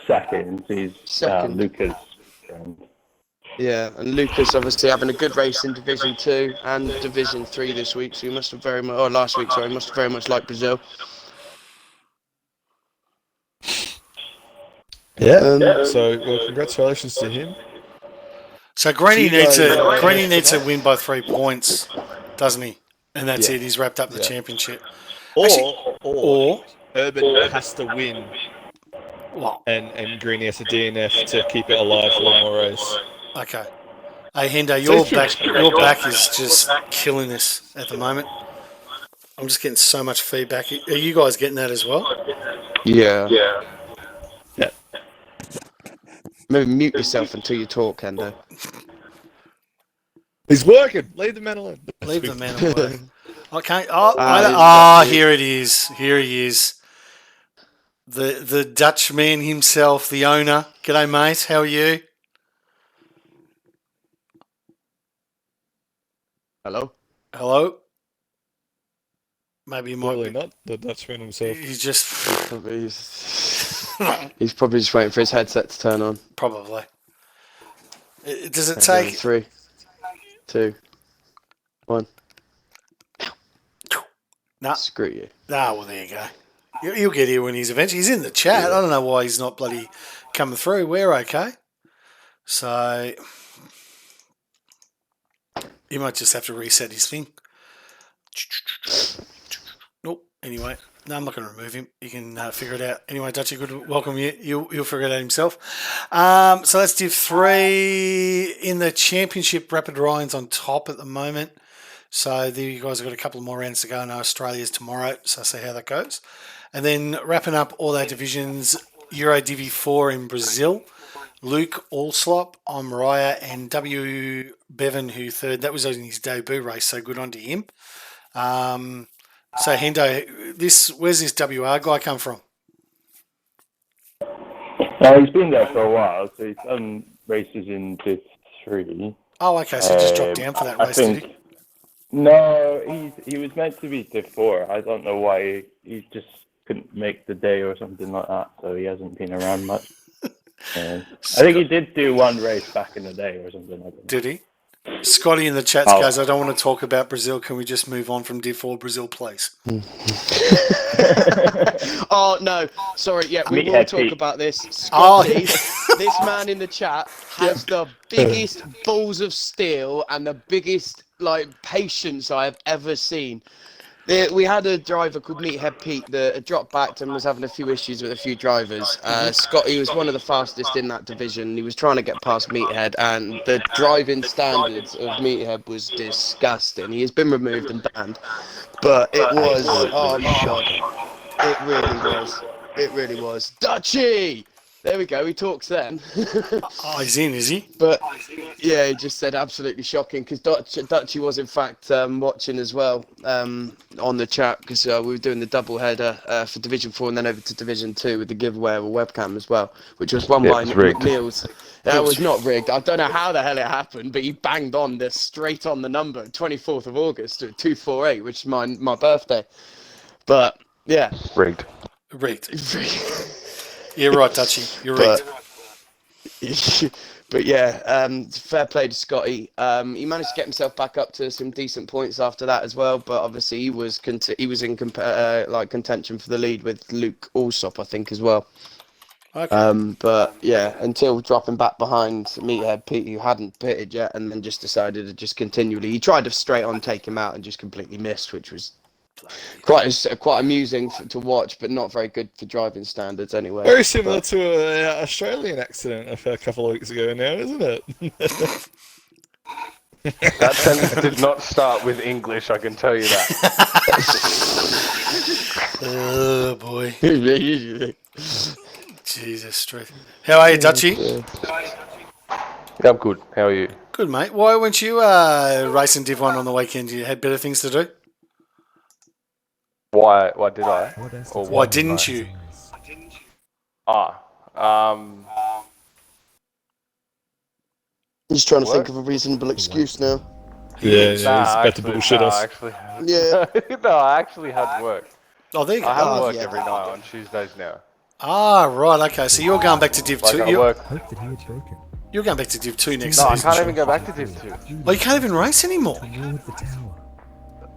Second. He's Second. Lucas. friend. Yeah, and Lucas obviously having a good race in Division 2 and Division 3 this week, so he must have very much, or last week, sorry, must have very much liked Brazil. Yeah. So, well, congratulations to him. So Greeny Do you needs guys- Greeny needs to win by 3 points, doesn't he? And that's Yeah. it. He's wrapped up the Yeah. championship. Or Or Urban has to win, what? and Greeny has a DNF to keep it alive for one more race. Okay. Hey Hendo, So your back is just killing this at the moment. I'm just getting so much feedback. Are you guys getting that as well? Yeah. Yeah. Maybe mute yourself until you talk, Kendo. He's working. Leave the man alone. Leave the man alone. Okay. Here it is. Here he is. The Dutchman himself, the owner. G'day, mate. How are you? Hello? Hello. Maybe you might Probably be. not the Dutchman himself. He's just He's probably just waiting for his headset to turn on. probably. Does it Okay, take? 3, 2, 1. Nah. Screw you. Ah, well, there you go. He'll get here when he's eventually. He's in the chat. I don't know why he's not bloody coming through. We're okay. So he might just have to reset his thing. Nope. Anyway, no, I'm not going to remove him. You can figure it out. Anyway, Dutchy, good to welcome you. He'll figure it out himself. So let's do 3 in the championship. Rapid Ryan's on top at the moment. So there you guys have got a couple more rounds to go. I know Australia's tomorrow, so see how that goes. And then wrapping up all our divisions, Euro Divi 4 in Brazil. Luke Allslop, I'm Mariah, and W. Bevan, who third. That was in his debut race, so good on to him. So Hendo, where's this WR guy come from? He's been there for a while, so he's done races in Div 3. Oh, okay, so he just dropped down for that race, did he? No, he was meant to be Div 4. I don't know why. He just couldn't make the day or something like that, so he hasn't been around much. I think he did do one race back in the day or something like that. Did he? Scotty in the chat goes, I don't want to talk about Brazil. Can we just move on from Div 4 Brazil, please? Oh, no. Sorry, yeah, we will Meathead talk Pete. about this. Oh, Scotty, this man in the chat has the biggest balls of steel and the biggest, patience I have ever seen. We had a driver called Meathead Pete that dropped back and was having a few issues with a few drivers. Scotty was one of the fastest in that division. He was trying to get past Meathead, and the driving standards of Meathead was disgusting. He has been removed and banned, but it was, oh my God, it really was. It really was. Dutchy! There we go, he talks then. Oh, he's in, is he? But yeah, he just said absolutely shocking because Dutchy was in fact watching as well on the chat because we were doing the double header for Division 4 and then over to Division 2 with the giveaway of a webcam as well, which was won by McNeil's. That was not rigged. I don't know how the hell it happened, but he banged on this straight on the number, 24th of August at 248, which is my birthday. But yeah, Rigged. You're right, Dutchy. You're right. But yeah, fair play to Scotty. He managed to get himself back up to some decent points after that as well. But obviously, he was in contention for the lead with Luke Allsop, I think, as well. Okay. But yeah, until dropping back behind Meathead Pete, who hadn't pitted yet, and then just decided to just continually. He tried to straight on take him out and just completely missed, which was quite amusing to watch, but not very good for driving standards anyway. Very similar to an Australian accident a couple of weeks ago now, isn't it? That sentence did not start with English, I can tell you that. Oh, boy. Jesus, straight. How are you, Dutchy? Yeah, I'm good. How are you? Good, mate. Why weren't you racing Div 1 on the weekend? You had better things to do? Why did I? Or Why didn't you? He's trying to think of a reasonable excuse now. Yeah, he's about to bullshit us. Yeah. No, I actually had work. Oh, there you go. I have Oh, work yeah. every night on Tuesdays now. Ah, right. Okay, so you're going back to Div 2. Like I work. Hope that he had broken. You're going back to Div 2 next No, I season. can't even go back to Div 2. Oh, you can't even race anymore. The wall of the tower.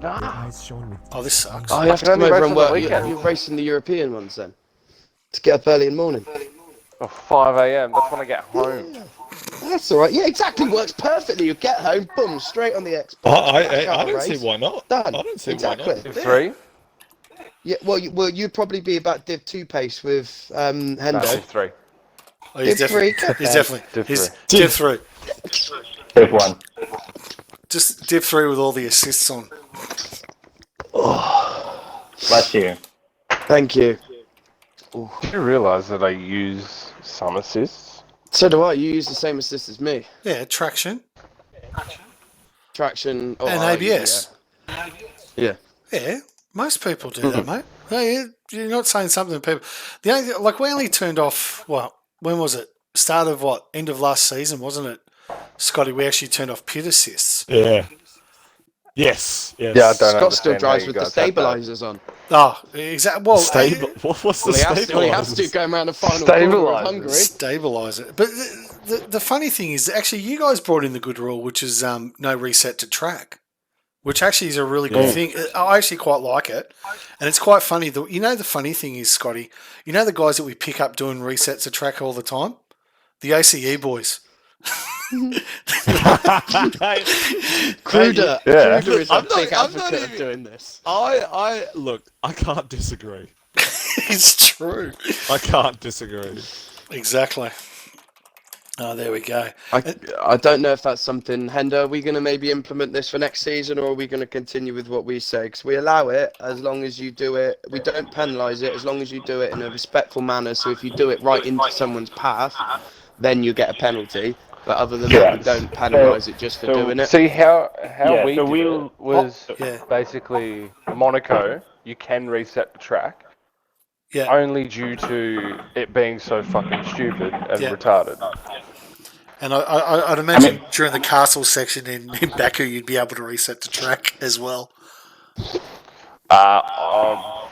Their eyes shone with Oh, this sucks. Oh, you have to can come only over race and on the work. weekend. You're racing the European ones then, to get up early in the morning. Oh, 5 a.m. That's when I get home. That's all right. Yeah, exactly. Works perfectly. You get home, boom, straight on the Xbox. I don't see why not. Done. I don't see Exactly. why not. Div 3? Yeah. Well, you'd probably be about Div 2 pace with No, Hendo. Div 3. Oh, he's Div 3. definitely. He's definitely. Div He's 3. Div 3. Div 1. Just Div 3 with all the assists on. Bless you. Thank you. Do you realise that I use some assists? So do I. You use the same assist as me. Yeah, traction Traction. Oh, and I- ABS. Yeah. Yeah, most people do that, mate. No, you're not saying something that people. The only like we only turned off. What? When was it? Start of what? End of last season, wasn't it, Scotty? We actually turned off pit assists. Yeah. Yes. Yes. Yeah, I don't Scott still understand how drives you with the guys have that. stabilisers on. Oh, exactly. Well, Stable. What's the Well, he has to stabilizers? go around the final quarter of Stabilisers. Hungary. stabilize it. But the funny thing is, actually, you guys brought in the good rule, which is no reset to track, which actually is a really good thing. I actually quite like it, and it's quite funny. The funny thing is, Scotty, you know the guys that we pick up doing resets to track all the time, the ACE boys. Kruder. Yeah. Kruder is a I'm not- big I'm not advocate of even- doing this. I look. I can't disagree. It's true. I can't disagree. Exactly. Oh, there we go. I don't know if that's something, Hendo, are we going to maybe implement this for next season, or are we going to continue with what we say? Because we allow it as long as you do it. We don't penalise it as long as you do it in a respectful manner. So if you do it right into someone's path, then you get a penalty. But other than that, we don't penalise it just for doing it. See how Yeah, we so did we'll- it was Yeah. basically Monaco. You can reset the track Yeah. only due to it being so fucking stupid and Yeah. retarded. And I'd imagine during the castle section in Baku, you'd be able to reset the track as well. I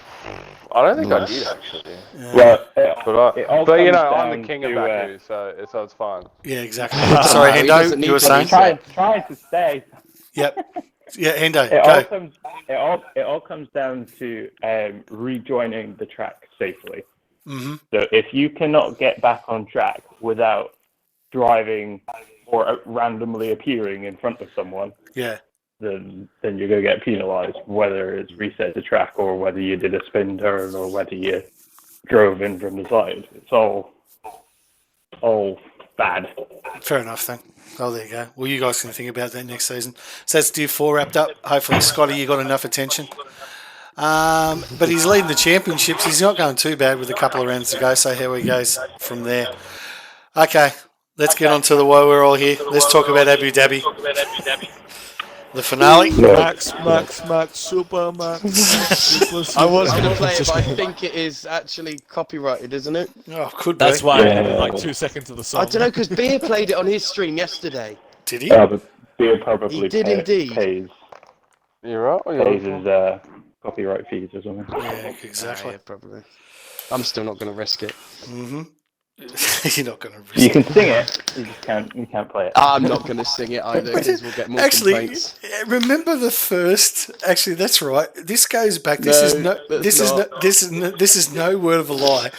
don't think I did actually, Well, but all you comes know I'm the down king of to, Baku, so it's fine. Yeah, exactly. Sorry, He doesn't Hendo, need you were to saying? trying to stay. Yep. Yeah, Hendo, It all go. comes. It all comes down to rejoining the track safely. Mm-hmm. So if you cannot get back on track without driving or randomly appearing in front of someone, Yeah. then you're going to get penalised, whether it's reset the track or whether you did a spin turn or whether you drove in from the side. It's all bad. Fair enough, then. Oh, there you go. Well, you guys can think about that next season. So that's Div 4 wrapped up. Hopefully, Scotty, you got enough attention. But he's leading the championships. He's not going too bad with a couple of rounds to go, so here he goes from there. Okay, let's get on to the why we're all here. Let's talk about Abu Dhabi. The finale. Max, Super Max. I was going to play it, but I think it is actually copyrighted, isn't it? Oh, could be. That's why I added like 2 seconds of the song. I don't know, because Beer played it on his stream yesterday. Did he? But Beer probably He did indeed. pays You're right. Or pays you're his copyright fees or something. Yeah, exactly. Yeah, probably. I'm still not going to risk it. Mm-hmm. You're not going to risk You can sing it, you just can't play it. I'm not going to sing it either, because we'll get more Actually, complaints. remember the first? Actually, that's right. This goes back. This is no word of a lie.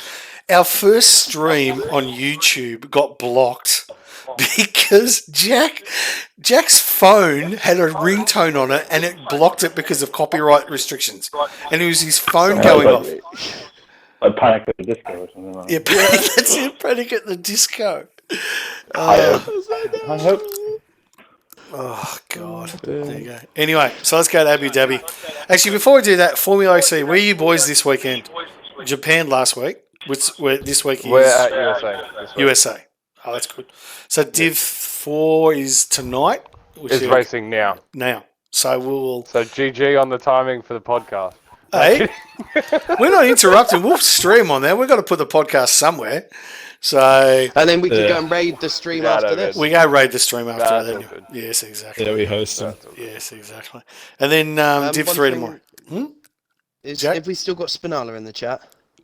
Our first stream on YouTube got blocked because Jack's phone had a ringtone on it, and it blocked it because of copyright restrictions. And it was his phone going off. Like Panic at the Disco or something like Yeah, that. that's it. Panic at the Disco. I hope. Oh, God. There you go. Anyway, so let's go to Abu Dhabi. Actually, before we do that, Formula OC, where are you boys this weekend? Japan last week. This week is we're at USA. This week. USA. Oh, that's good. So Div 4 is tonight? It's racing now. Now. So we'll... So GG on the timing for the podcast. Hey, we're not interrupting. We'll stream on there. We've got to put the podcast somewhere. So... And then we can go and raid the stream after this. We go raid the stream after That's that. all good. Yes, exactly. Yeah, we host them. Yes, exactly. And then Div one 3 thing tomorrow. Is, Jack? have we still got Spinala in the chat?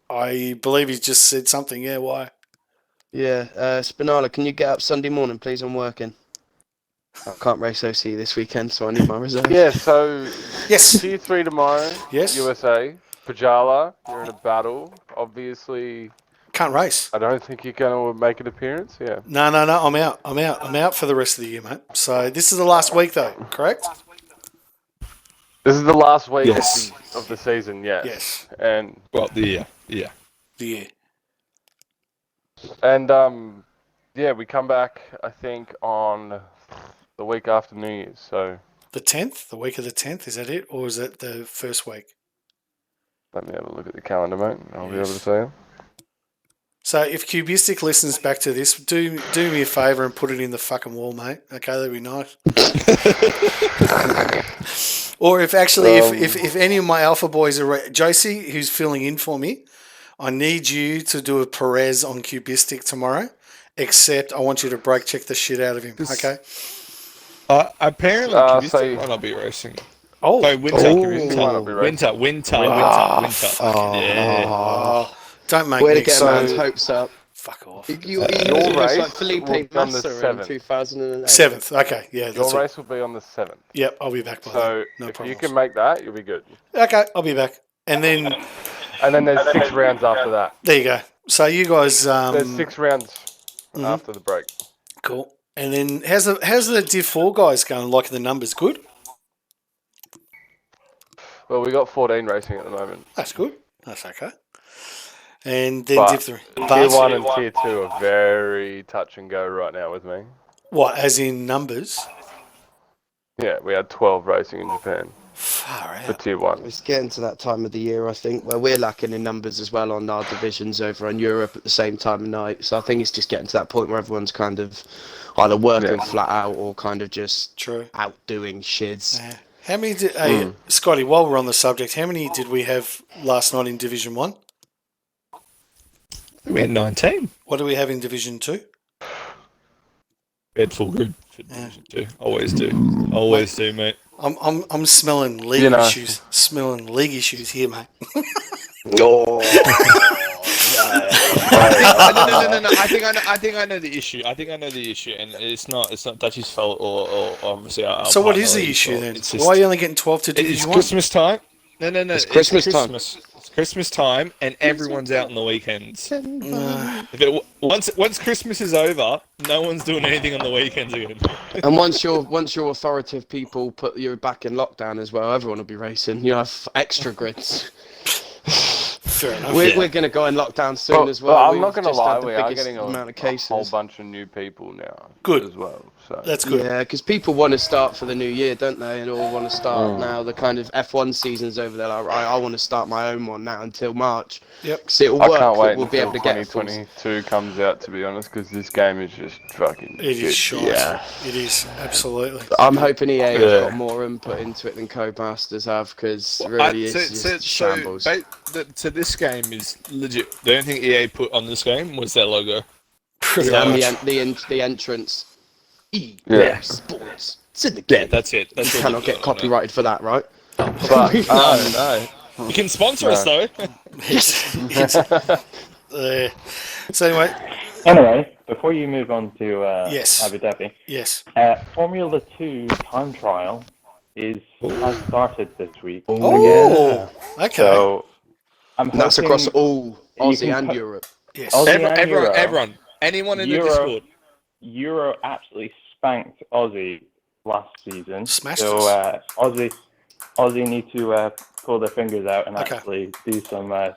I believe he just said something. Yeah, why? Yeah, Spinala, can you get up Sunday morning, please? I'm working. I can't race OC this weekend, so I need my reserve. Yeah, so Yes. Tier 3 tomorrow, Yes. USA. Pajala, you're in a battle. Obviously, Can't race. I don't think you're going to make an appearance. Yeah. No. I'm out. I'm out for the rest of the year, mate. So this is the last week, though. Correct? This is the last week Yes. of the season, yes. Yes. And Well, yeah. The year. yeah, we come back, I think, on the week after New Year's. So The 10th, the week of the 10th, is that it, or is it the first week? let me have a look at the calendar, mate. I'll be Yes. able to tell you. So if Cubistic listens back to this, do me a favour and put it in the fucking wall, mate. Okay, that'd be nice. Or if any of my alpha boys are Josie, who's filling in for me, I need you to do a Perez on Cubistic tomorrow. Except I want you to brake check the shit out of him. Okay. Apparently, so- Cubistic might not be racing. Oh, Sorry, winter. Might not be racing. Winter. Yeah. oh, don't make Way me to get a man's hopes up. Fuck off. You Your almost race like Felipe will be on the Massa in 7th. 2008. 7th. Okay, yeah, Your that's it. race will be on the 7th. Yep, I'll be back by So then. No if problem. you can make that, you'll be good. Okay, I'll be back. And then And then there's 6 rounds after that. there you go. So you guys, There's 6 rounds mhm. after the break. cool. And then how's the Div 4 guys going? Like the numbers, good. Well, we got 14 racing at the moment. That's good. That's okay. And then But Div 3. Tier But 1 and Tier 2 are very touch and go right now with me. what? As in numbers? Yeah, we had 12 racing in Japan Far for out. Tier 1. It's getting to that time of the year, I think, where we're lacking in numbers as well on our divisions over in Europe at the same time of night. So I think it's just getting to that point where everyone's kind of either working flat out or kind of just True. outdoing shids. Yeah. How many did hey, Scotty? While we're on the subject, how many did we have last night in Division 1? We had 19. What do we have in Division 2? We had full grid for Division 2. Always do, mate. I'm smelling league You know. issues. Smelling league issues here, mate. Oh, No. I think I know the issue. And it's not Dutchy's fault or obviously our So what partner is the Lee's issue fault. then? It's just, Why are you only getting 12 to it's Division 1? Christmas time. No. It's Christmas time. It's Christmas time, and everyone's out on the weekends. Once Christmas is over, no one's doing anything on the weekends again. And once your authoritative people put you back in lockdown as well, everyone will be racing. You have extra grids. Fair enough. We're going to go in lockdown soon as well. But I'm We've not going to just had lie, the we are biggest getting amount of a cases. whole bunch of new people now. Good. As well. So. That's good. Yeah, because people want to start for the new year, don't they? And all want to start now. The kind of F1 season's over there. Like, I want to start my own one now until March. Yep. Because it'll I work. can't wait We'll be until able to get 2022 comes out, to be honest, because this game is just fucking It is shit. shite. Yeah. It is, absolutely. I'm hoping EA have Yeah. got more input into it than Codemasters have, because really it's just shambles. So this game is legit. The only thing EA put on this game was their logo. Pretty And much. the entrance. EA Yeah. Sports. It's in the Yeah, game. that's it. That's You all cannot they've get got on it. copyrighted for that, right? But No. You can sponsor us though. So anyway, Anyway, before you move on to Yes. Abu Dhabi, yes. Formula 2 time trial has started this week. Oh, okay. So I'm And that's hoping across all you Aussie can and put- Europe. Yes. Aussie and Euro. Everyone, anyone in the Euro. Discord. Euro absolutely spanked Aussie last season. Smashed so us. Aussie need to pull their fingers out and Okay. actually do some F2.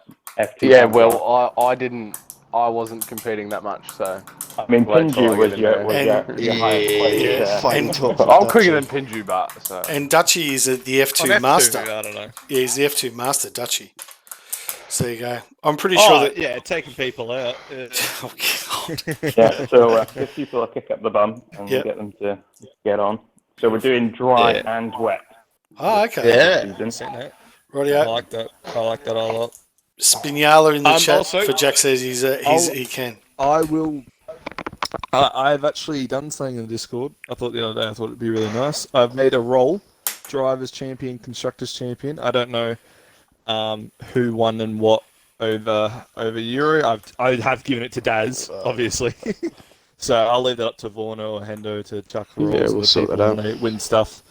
yeah, time trial. well, I wasn't competing that much, so I mean, Wait till I Pinju get was in your there. highest place. Fine And- talk. I'm quicker than Pinju, but so And Dutchy is the F2 On F2, master. I don't know. Yeah, he's the F2 master, Dutchy. So there you go. I'm pretty sure that. yeah, taking people out. Yeah. Oh, God. Yeah, so give people a kick up the bum and Yep. get them to get on. So we're doing dry Yeah. and wet. Oh, okay. Yeah, Season. seen that. I Rightio. like that. I like that a lot. Spinala in the chat also- for Jack says he can. I will. I've actually done something in the Discord. I thought the other day. I thought it'd be really nice. I've made a role: drivers champion, constructors champion. I don't know who won and what over Euro. I have given it to Daz, obviously. So I'll leave that up to Vorno or Hendo to chuck the roles. Yeah, of we'll the sort people that out. when they win stuff.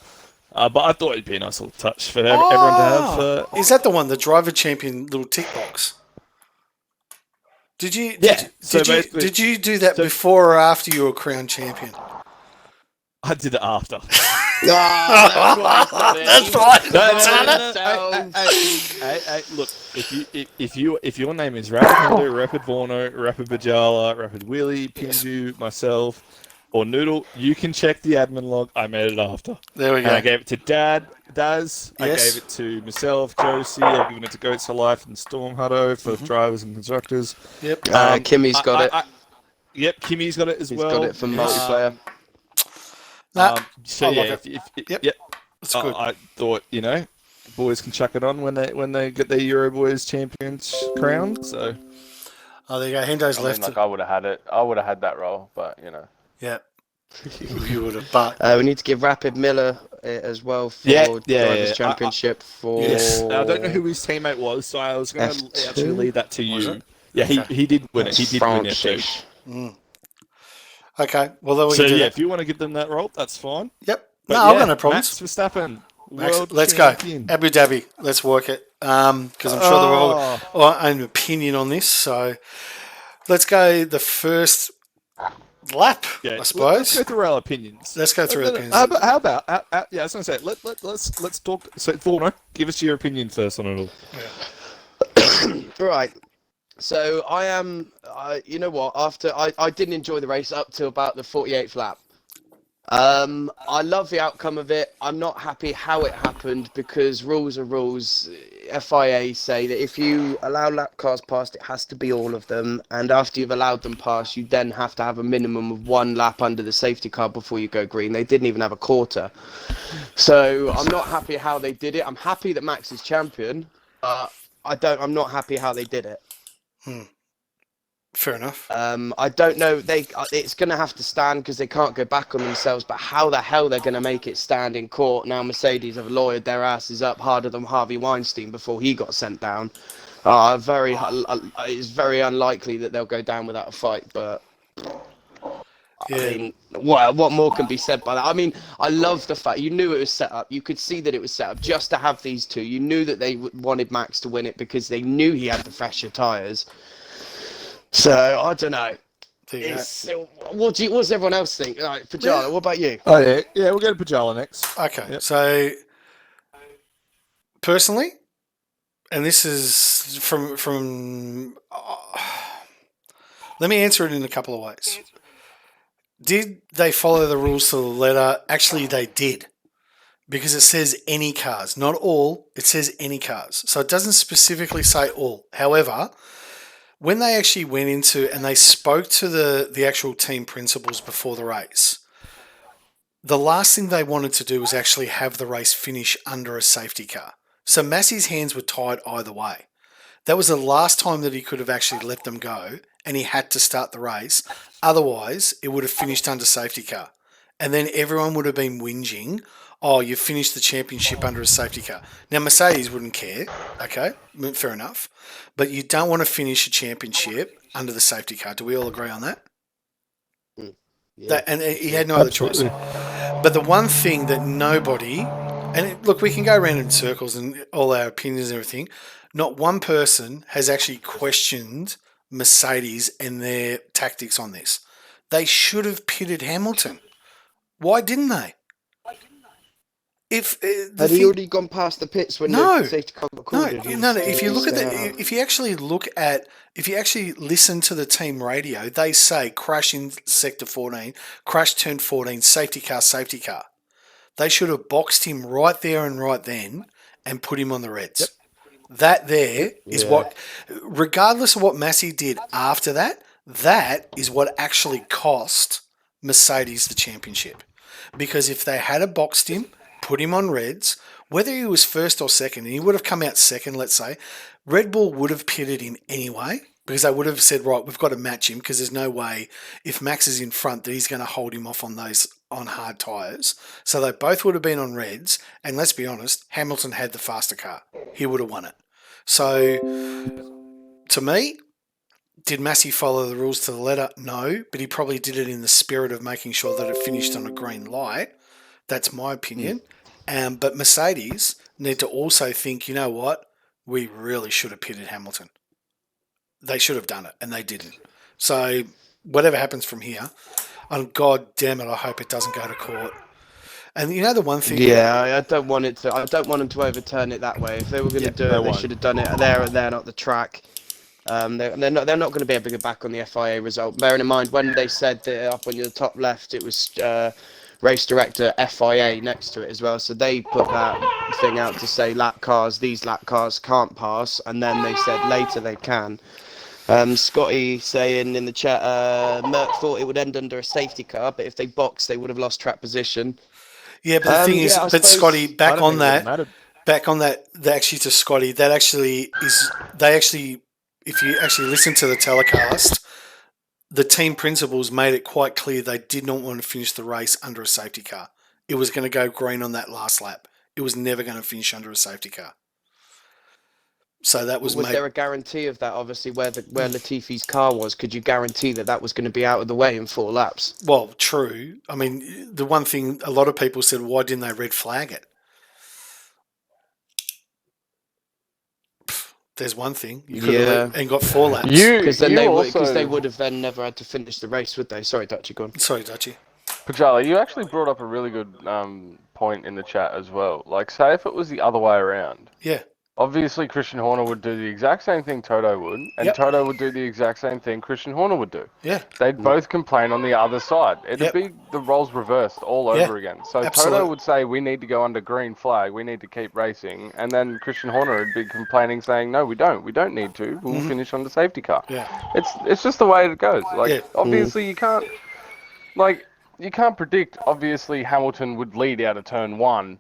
But I thought it'd be a nice little touch for everyone to have. Is that the one, the driver champion little tick box? Did you? Yeah, so Did you, basically- did you do that before or after you were crowned champion? I did it after. That's right. Hey, look, if your name is Rapid Hendo, Rapid Vorno, Rapid Bajala, Rapid Willy, Pinju, myself, or Noodle, you can check the admin log. I made it after. There we And I go. gave it to Daz. I Yes. gave it to myself, Josie. I've given it to Goats for Life and Storm Hutto for drivers and constructors. Yep. Kimmy's got it. Yep, Kimmy's got it as He's well. got it for multiplayer. Nah, So I like yeah, it. yep. Yep. That's good. I thought, boys can chuck it on when they get their Euro Boys champions crowned. So Oh, there you go. Hendo's I mean, left. like I would have had it. I would have had that role, but Yeah. You would have, but We need to give Rapid Miller as well for Yeah, Drivers' yeah. Championship for... Yes. I don't know who his teammate was, so I was going to F2? actually leave that to Was you. it? Yeah, Okay. he did win it. He did win it. Too. Francis. okay. Well, then we So can do yeah, that. if you want to give them that role, that's fine. Yep. But No, I've yeah, got no problems. Max Verstappen, Max, world let's go. champion. Abu Dhabi. Let's work it. Because I'm sure they're all got an opinion on this. So let's go the first lap, Yeah, I Let's suppose. go through our opinions. Let's go through our opinions. How about? Yeah, I was going to say. Let's talk. So, Vorno, give us your opinion first on it all. Right. So I am, you know what, after I didn't enjoy the race up to about the 48th lap. I love the outcome of it. I'm not happy how it happened because rules are rules. FIA say that if you allow lap cars past, it has to be all of them. And after you've allowed them past, you then have to have a minimum of one lap under the safety car before you go green. They didn't even have a quarter. So I'm not happy how they did it. I'm happy that Max is champion. I'm not happy how they did it. Fair enough. I don't know. It's going to have to stand because they can't go back on themselves. But how the hell they're going to make it stand in court now? Mercedes have lawyered their asses up harder than Harvey Weinstein before he got sent down. It's very unlikely that they'll go down without a fight. But Yeah. I mean, what more can be said by that? I mean, I love the fact you knew it was set up. You could see that it was set up just to have these two. You knew that they wanted Max to win it because they knew he had the fresher tyres. So I don't know. There you go. What does everyone else think? Like, Pajala, what about you? Oh yeah, we'll go to Pajala next. Okay, Yep. so personally, and this is from let me answer it in a couple of ways. Did they follow the rules to the letter? Actually, they did. Because it says any cars, not all, it says any cars. So it doesn't specifically say all. However, when they actually went into and they spoke to the actual team principals before the race, the last thing they wanted to do was actually have the race finish under a safety car. So Massey's hands were tied either way. That was the last time that he could have actually let them go, and he had to start the race. Otherwise, it would have finished under safety car. And then everyone would have been whinging, oh, you finished the championship under a safety car. Now, Mercedes wouldn't care, okay, fair enough. But you don't want to finish a championship under the safety car. Do we all agree on that? Yeah. And he had no other choice. But the one thing that nobody, look, we can go around in circles and all our opinions and everything, not one person has actually questioned Mercedes and their tactics on this. They should have pitted Hamilton. Why didn't they? Had he already gone past the pits when No. the safety car recorded? No. If you look at if you actually listen to the team radio, they say crash in sector 14, crash turn 14, safety car. They should have boxed him right there and right then and put him on the reds. Yep. That there is what, regardless of what Massey did after that, that is what actually cost Mercedes the championship. Because if they had boxed him, put him on reds, whether he was first or second, and he would have come out second, let's say, Red Bull would have pitted him anyway, because they would have said, right, we've got to match him, because there's no way if Max is in front that he's going to hold him off on hard tyres. So they both would have been on reds, and let's be honest, Hamilton had the faster car. He would have won it. So, to me, did Massey follow the rules to the letter? No, but he probably did it in the spirit of making sure that it finished on a green light. That's my opinion. But Mercedes need to also think, you know what? We really should have pitted Hamilton. They should have done it, and they didn't. So whatever happens from here, and God damn it, I hope it doesn't go to court. And you know the one thing... Yeah, I don't want it to. I don't want them to overturn it that way. If they were going to do it, they should have done it there and there, not the track. They're not going to be able to go back on the FIA result. Bearing in mind, when they said that up on your top left, it was... race director FIA next to it as well, so they put that thing out to say these lap cars can't pass, and then they said later they can. Scotty saying in the chat, Merck thought it would end under a safety car, but if they boxed they would have lost track position. Yeah, but the thing is, Scotty, back on that, actually to Scotty, that actually is, if you actually listen to the telecast, the team principals made it quite clear they did not want to finish the race under a safety car. It was going to go green on that last lap. It was never going to finish under a safety car. So that was there a guarantee of that? Obviously, where Latifi's car was, could you guarantee that was going to be out of the way in 4 laps? Well, true. I mean, the one thing a lot of people said, why didn't they red flag it? There's one thing. You could have and got 4 laps. Because they would have then never had to finish the race, would they? Sorry, Dutchy, go on. Sorry, Dutchy. Pajala, you actually brought up a really good point in the chat as well. Like, say if it was the other way around. Yeah. Obviously, Christian Horner would do the exact same thing Toto would, and Toto would do the exact same thing Christian Horner would do. Yeah. They'd both complain on the other side. It'd be the roles reversed all over again. So Toto would say, we need to go under green flag, we need to keep racing, and then Christian Horner would be complaining, saying, no, we don't need to, we'll finish on the safety car. Yeah. It's just the way it goes. Like, obviously, you can't predict, obviously, Hamilton would lead out of turn 1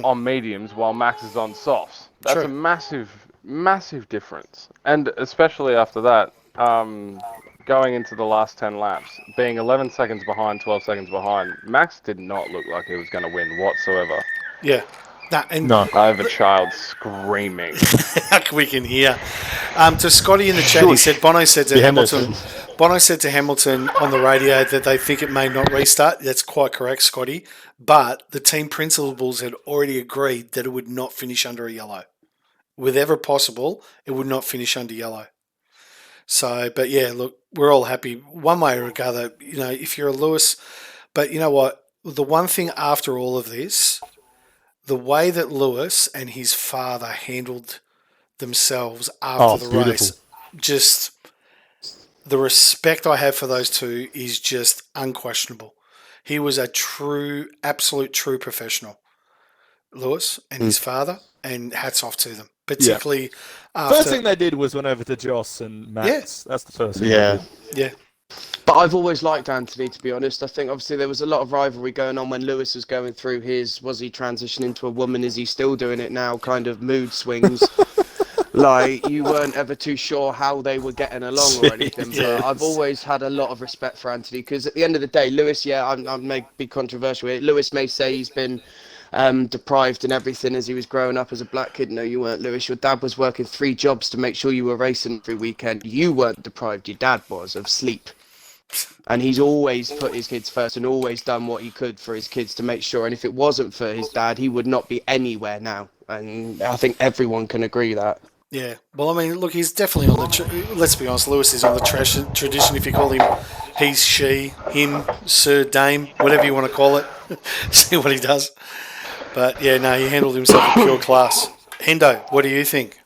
on mediums while Max is on softs. That's a massive, massive difference. And especially after that, going into the last 10 laps, being 11 seconds behind, 12 seconds behind, Max did not look like he was going to win whatsoever. Yeah. I have a child screaming. We can hear. To Scotty in the chat, he said, Bono said to Hamilton, Bono said to Hamilton on the radio that they think it may not restart. That's quite correct, Scotty. But the team principals had already agreed that it would not finish under a yellow. Wherever possible, it would not finish under yellow. So, but yeah, look, we're all happy one way or another. You know, if you're a Lewis, but you know what? The one thing after all of this, the way that Lewis and his father handled themselves after the race, just the respect I have for those two is just unquestionable. He was a true, absolute true professional, Lewis and his father, and hats off to them. Particularly after... First thing they did was went over to Joss and Max. Yeah. That's the first thing they did. Yeah. But I've always liked Anthony, to be honest. I think obviously there was a lot of rivalry going on when Lewis was going through his, was he transitioning to a woman? Is he still doing it now? Kind of mood swings. Like, you weren't ever too sure how they were getting along or anything. But I've always had a lot of respect for Anthony because at the end of the day, Lewis, I may be controversial here. Lewis may say he's been deprived and everything as he was growing up as a black kid. No, you weren't, Lewis. Your dad was working 3 jobs to make sure you were racing every weekend. You weren't deprived. Your dad was of sleep. And he's always put his kids first and always done what he could for his kids to make sure. And if it wasn't for his dad, he would not be anywhere now. And I think everyone can agree that. Yeah. Well, I mean, look, he's definitely on the... let's be honest, Lewis is on the tradition. If you call him he, she, him, sir, dame, whatever you want to call it. See what he does. But, yeah, no, he handled himself in pure class. Hendo, what do you think?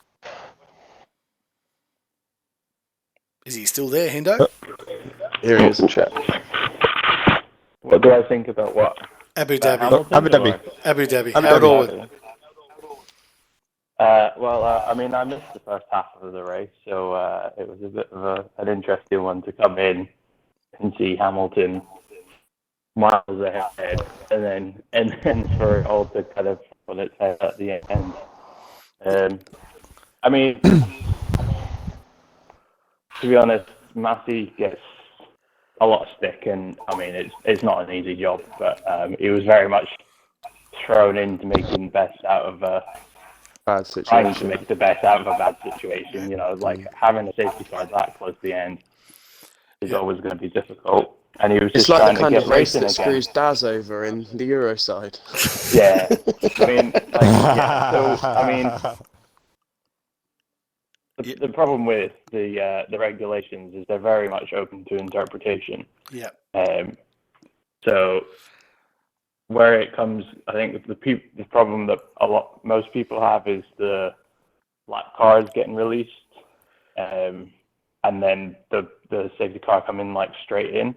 Is he still there, Hendo? Here he is in chat. What do I think about what? Abu Dhabi. Abu Dhabi. Abu Dhabi. How it all went? I mean, I missed the first half of the race, so it was a bit of an interesting one to come in and see Hamilton miles ahead, and then for it all to kind of pull its head at the end. I mean, to be honest, Massey gets a lot of stick, and I mean, it's not an easy job, but he was very much thrown into making the best out of bad trying to situation. make the best out of a bad situation. You know, like having a safety car that close to the end is always going to be difficult. And he was It's just like trying the kind to of get race racing that again. screws Daz over in the Euro side. Yeah, I mean, so I mean, the problem with the regulations is they're very much open to interpretation. Yeah. So where it comes, I think the problem that most people have is the lap cars getting released, and then the safety car coming like straight in,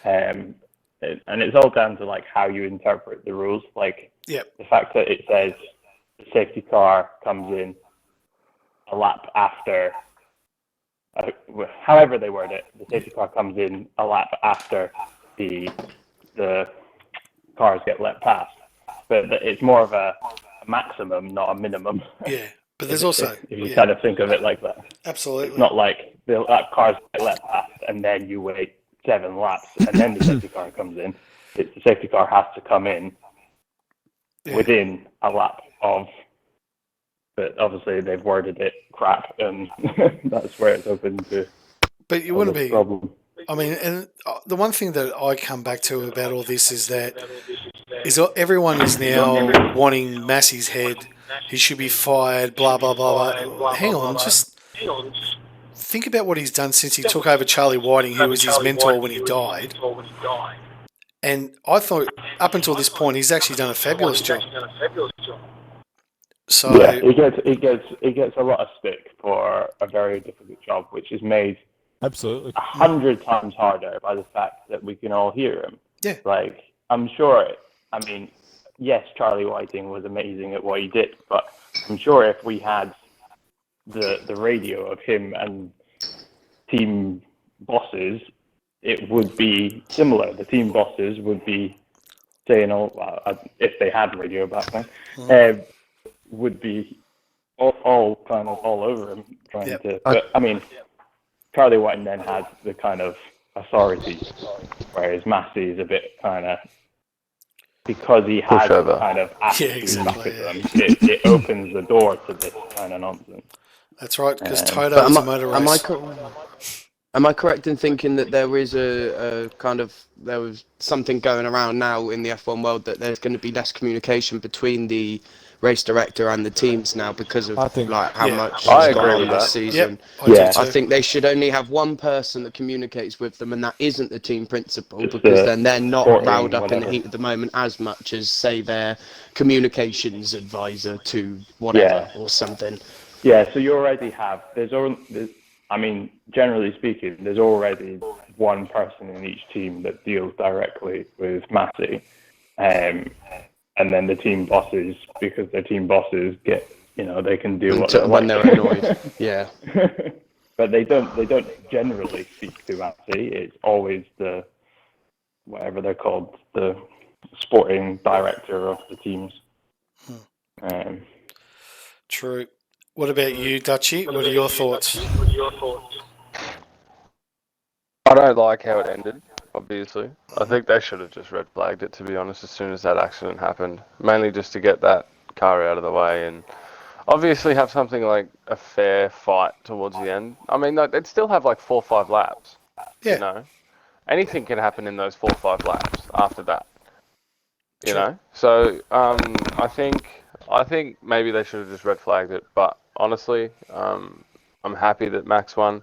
and it's all down to like how you interpret the rules. Like the fact that it says the safety car comes in a lap after, however they word it, the safety car comes in a lap after the cars get let past, but it's more of a maximum, not a minimum. Yeah, but there's also... if you kind of think of it like that. Absolutely. It's not like the cars get let past and then you wait 7 laps and then the safety car comes in. It's the safety car has to come in within a lap of... But obviously they've worded it crap, and that's where it's open to... But you wouldn't be... problem. I mean, and the one thing that I come back to about all this is that everyone is now wanting Massey's head. He should be fired, blah, blah, blah, blah. Hang on, just think about what he's done since he took over Charlie Whiting, who was his mentor when he died. And I thought, up until this point, he's actually done a fabulous job. So yeah, he gets a lot of stick for a very difficult job, which is made Absolutely 100 times harder by the fact that we can all hear him. Yeah. Like, I'm sure, I mean, yes, Charlie Whiting was amazing at what he did, but I'm sure if we had the radio of him and team bosses, it would be similar. The team bosses would be saying, if they had radio back then, would be all kind of all over him, trying to. But I mean, Charlie Whiting then had the kind of authority, whereas Massey is a bit kind of, because he has kind of attitude back at them, it opens the door to this kind of nonsense. That's right, because Toto is a motor race. Am I correct in thinking that there is there was something going around now in the F1 world that there's going to be less communication between the race director and the teams now because of I think- how Yeah. much I has gone agree on with this that. season? I do Yeah. too. I think they should only have one person that communicates with them, and that isn't the team principal, Just because the then they're not sporting riled up in the whatever. heat of the moment as much as, say, their communications advisor to whatever or something. Yeah, so you already have, I mean, generally speaking, there's already one person in each team that deals directly with Massey. And then the team bosses, because they're team bosses, get, they can do what they When like. they're annoyed. Yeah. But they don't generally speak to Massey. It's always the, whatever they're called, the sporting director of the teams. True. What about you, Dutchy? What are your thoughts? I don't like how it ended, obviously. I think they should have just red flagged it, to be honest, as soon as that accident happened. Mainly just to get that car out of the way and obviously have something like a fair fight towards the end. I mean, they'd still have like 4 or 5 laps, Yeah. you know? Anything can happen in those 4 or 5 laps after that, you True. know? So, I think maybe they should have just red flagged it, but honestly, I'm happy that Max won.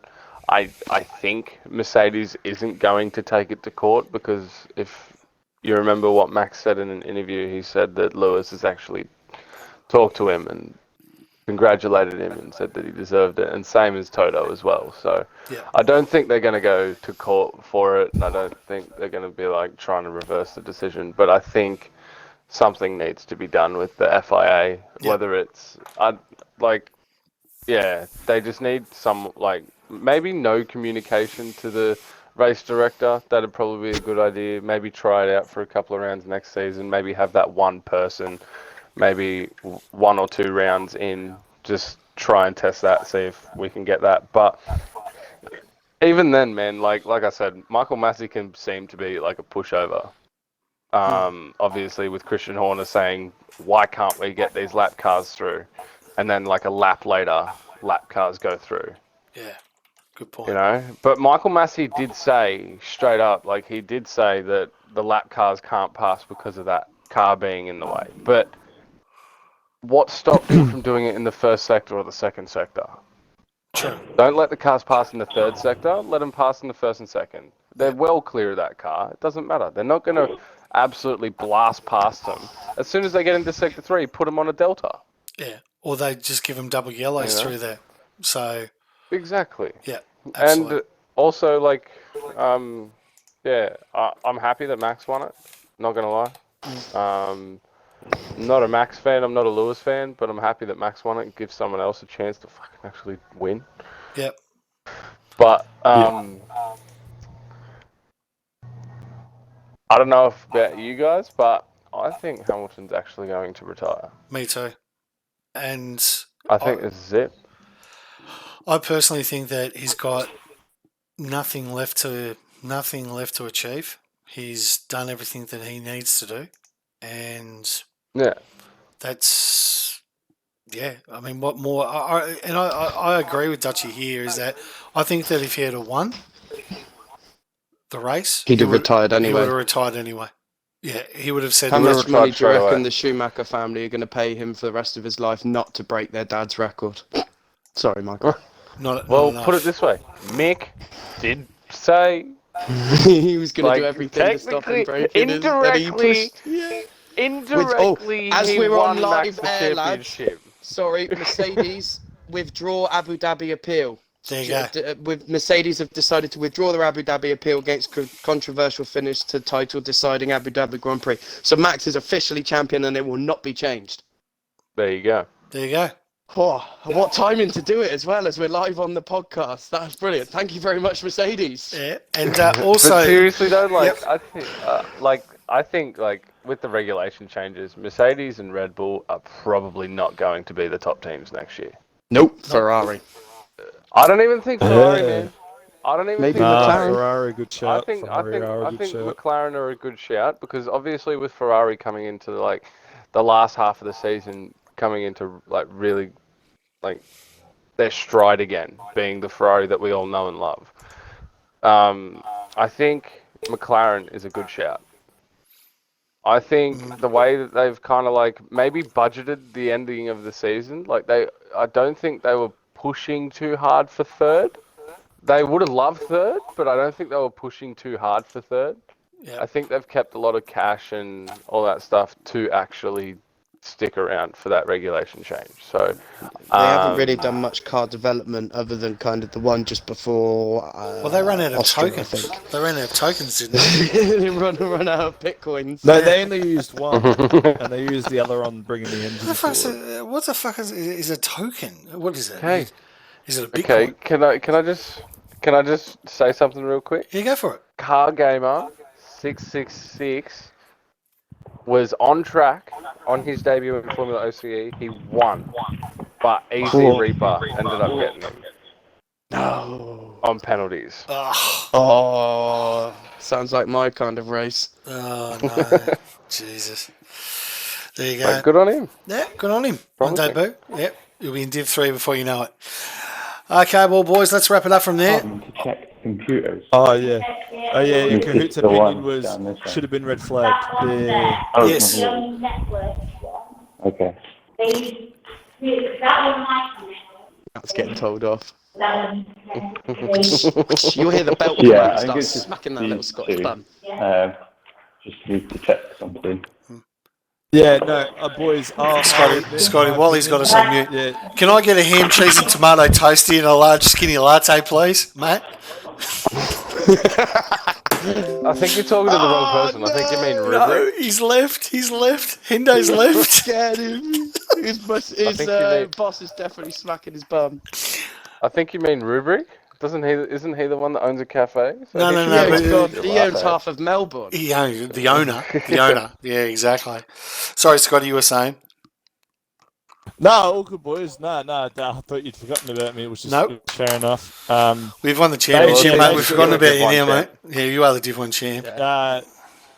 I think Mercedes isn't going to take it to court, because if you remember what Max said in an interview, he said that Lewis has actually talked to him and congratulated him and said that he deserved it, and same as Toto as well. So Yeah. I don't think they're going to go to court for it, and I don't think they're going to be like trying to reverse the decision, but I think something needs to be done with the FIA, Yeah. whether it's they just need some, like, maybe no communication to the race director. That'd probably be a good idea. Maybe try it out for a couple of rounds next season. Maybe have that one person, maybe 1 or 2 rounds in, just try and test that, see if we can get that. But even then, man, like I said, Michael Massey can seem to be like a pushover. Obviously with Christian Horner saying, why can't we get these lap cars through? And then like a lap later, lap cars go through. Yeah. Good point. You know, but Michael Massey did say straight up, like he did say that the lap cars can't pass because of that car being in the way. But what stopped him from doing it in the first sector or the second sector? True. Don't let the cars pass in the third sector. Let them pass in the first and second. They're well clear of that car. It doesn't matter. They're not going to absolutely blast past them. As soon as they get into sector 3, put them on a delta. Yeah. Or they just give them double yellows You know? through there. So, Exactly. yeah. Absolutely. And also, like, I'm happy that Max won it. Not gonna lie. Not a Max fan. I'm not a Lewis fan, but I'm happy that Max won it and gives someone else a chance to fucking actually win. Yep. But I don't know about you guys, but I think Hamilton's actually going to retire. Me too. And I think this is it. I personally think that he's got nothing left to achieve. He's done everything that he needs to do, and Yeah. that's I mean, what more? I agree with Dutchy here. Is that I think that if he had won the race, He'd have retired He would anyway. have retired anyway. Yeah, he would have said. How He much retired money do you straight reckon away. the Schumacher family are going to pay him for the rest of his life not to break their dad's record? Sorry, Michael. Not Well, enough. put it this way. Mick did say He was going to Like, do everything to stop him technically, breaking his... and he indirectly- pushed- yeah. indirectly as he we were on won live Max the air, lads. championship. Sorry, Mercedes withdraw Abu Dhabi appeal. There you go. With Mercedes have decided to withdraw their Abu Dhabi appeal against controversial finish to title deciding Abu Dhabi Grand Prix. So Max is officially champion and it will not be changed. There you go. There you go. Oh, what timing to do it as well as we're live on the podcast. That's brilliant. Thank you very much, Mercedes. Yeah, and also But seriously though, like Yep. I think with the regulation changes, Mercedes and Red Bull are probably not going to be the top teams next year. Nope, Ferrari. I don't even think Ferrari, Yeah. man. I don't even Maybe think McLaren. Ferrari, good I shout. think Ferrari are a good shout. McLaren are a good shout, because obviously with Ferrari coming into the last half of the season, coming into really their stride again, being the Ferrari that we all know and love. I think McLaren is a good shout. I think the way that they've kind of like maybe budgeted the ending of the season, I don't think they were pushing too hard for third. They would have loved third, but I don't think they were pushing too hard for third. Yeah. I think they've kept a lot of cash and all that stuff to actually stick around for that regulation change. So They haven't really done much car development other than kind of the one just before. Well, they ran out of Austria, tokens. I think. They ran out of tokens, didn't they? They run out of bitcoins. No, they only used one, and they used the other on bringing the engine forward. What the fuck is a token? What is it? Okay. Is it a Okay, Bitcoin? can I just say something real quick? Yeah, go for it. Car Gamer 666 was on track on his debut in Formula OCE. He won, but Easy Cool. Reaper ended up getting him No. on penalties. Oh, sounds like my kind of race. Oh, no. Jesus. There you go. But good on him. Yeah, good on him. On Promising. debut. Yep, you'll be in Div 3 before you know it. Okay, well, boys, let's wrap it up from there. To check computers. Oh yeah, your This is Kahoot's the one opinion was down this way. should have been red flagged. Yeah. Oh, Yes. it's not here. Okay. That's getting told off. That You'll hear the belt Yeah, yeah, I think start it's just smacking that these little Scottish two. bun. Just need to check something. Yeah, no, boys. Scotty, Wally's got us on mute. Yeah, Can I get a ham, cheese, and tomato toasty and a large skinny latte, please, mate? I think you're talking to the wrong person. I think you mean Rubric. No, he's left. Hendo's left. Scared him. His think you mean- boss is definitely smacking his bum. I think you mean Rubric. Isn't he the one that owns a cafe? So No, he no, should no, be but- He able to he laugh owns at. half of Melbourne. The owner. The owner. Yeah, exactly. Sorry, Scotty, you were saying? no, all good, boys. No, I thought you'd forgotten about me, which is Nope. fair enough. We've won the championship, Yeah, mate. yeah, We've forgotten yeah, about you Div now, 1 mate. Yeah, you are the Div 1 champ.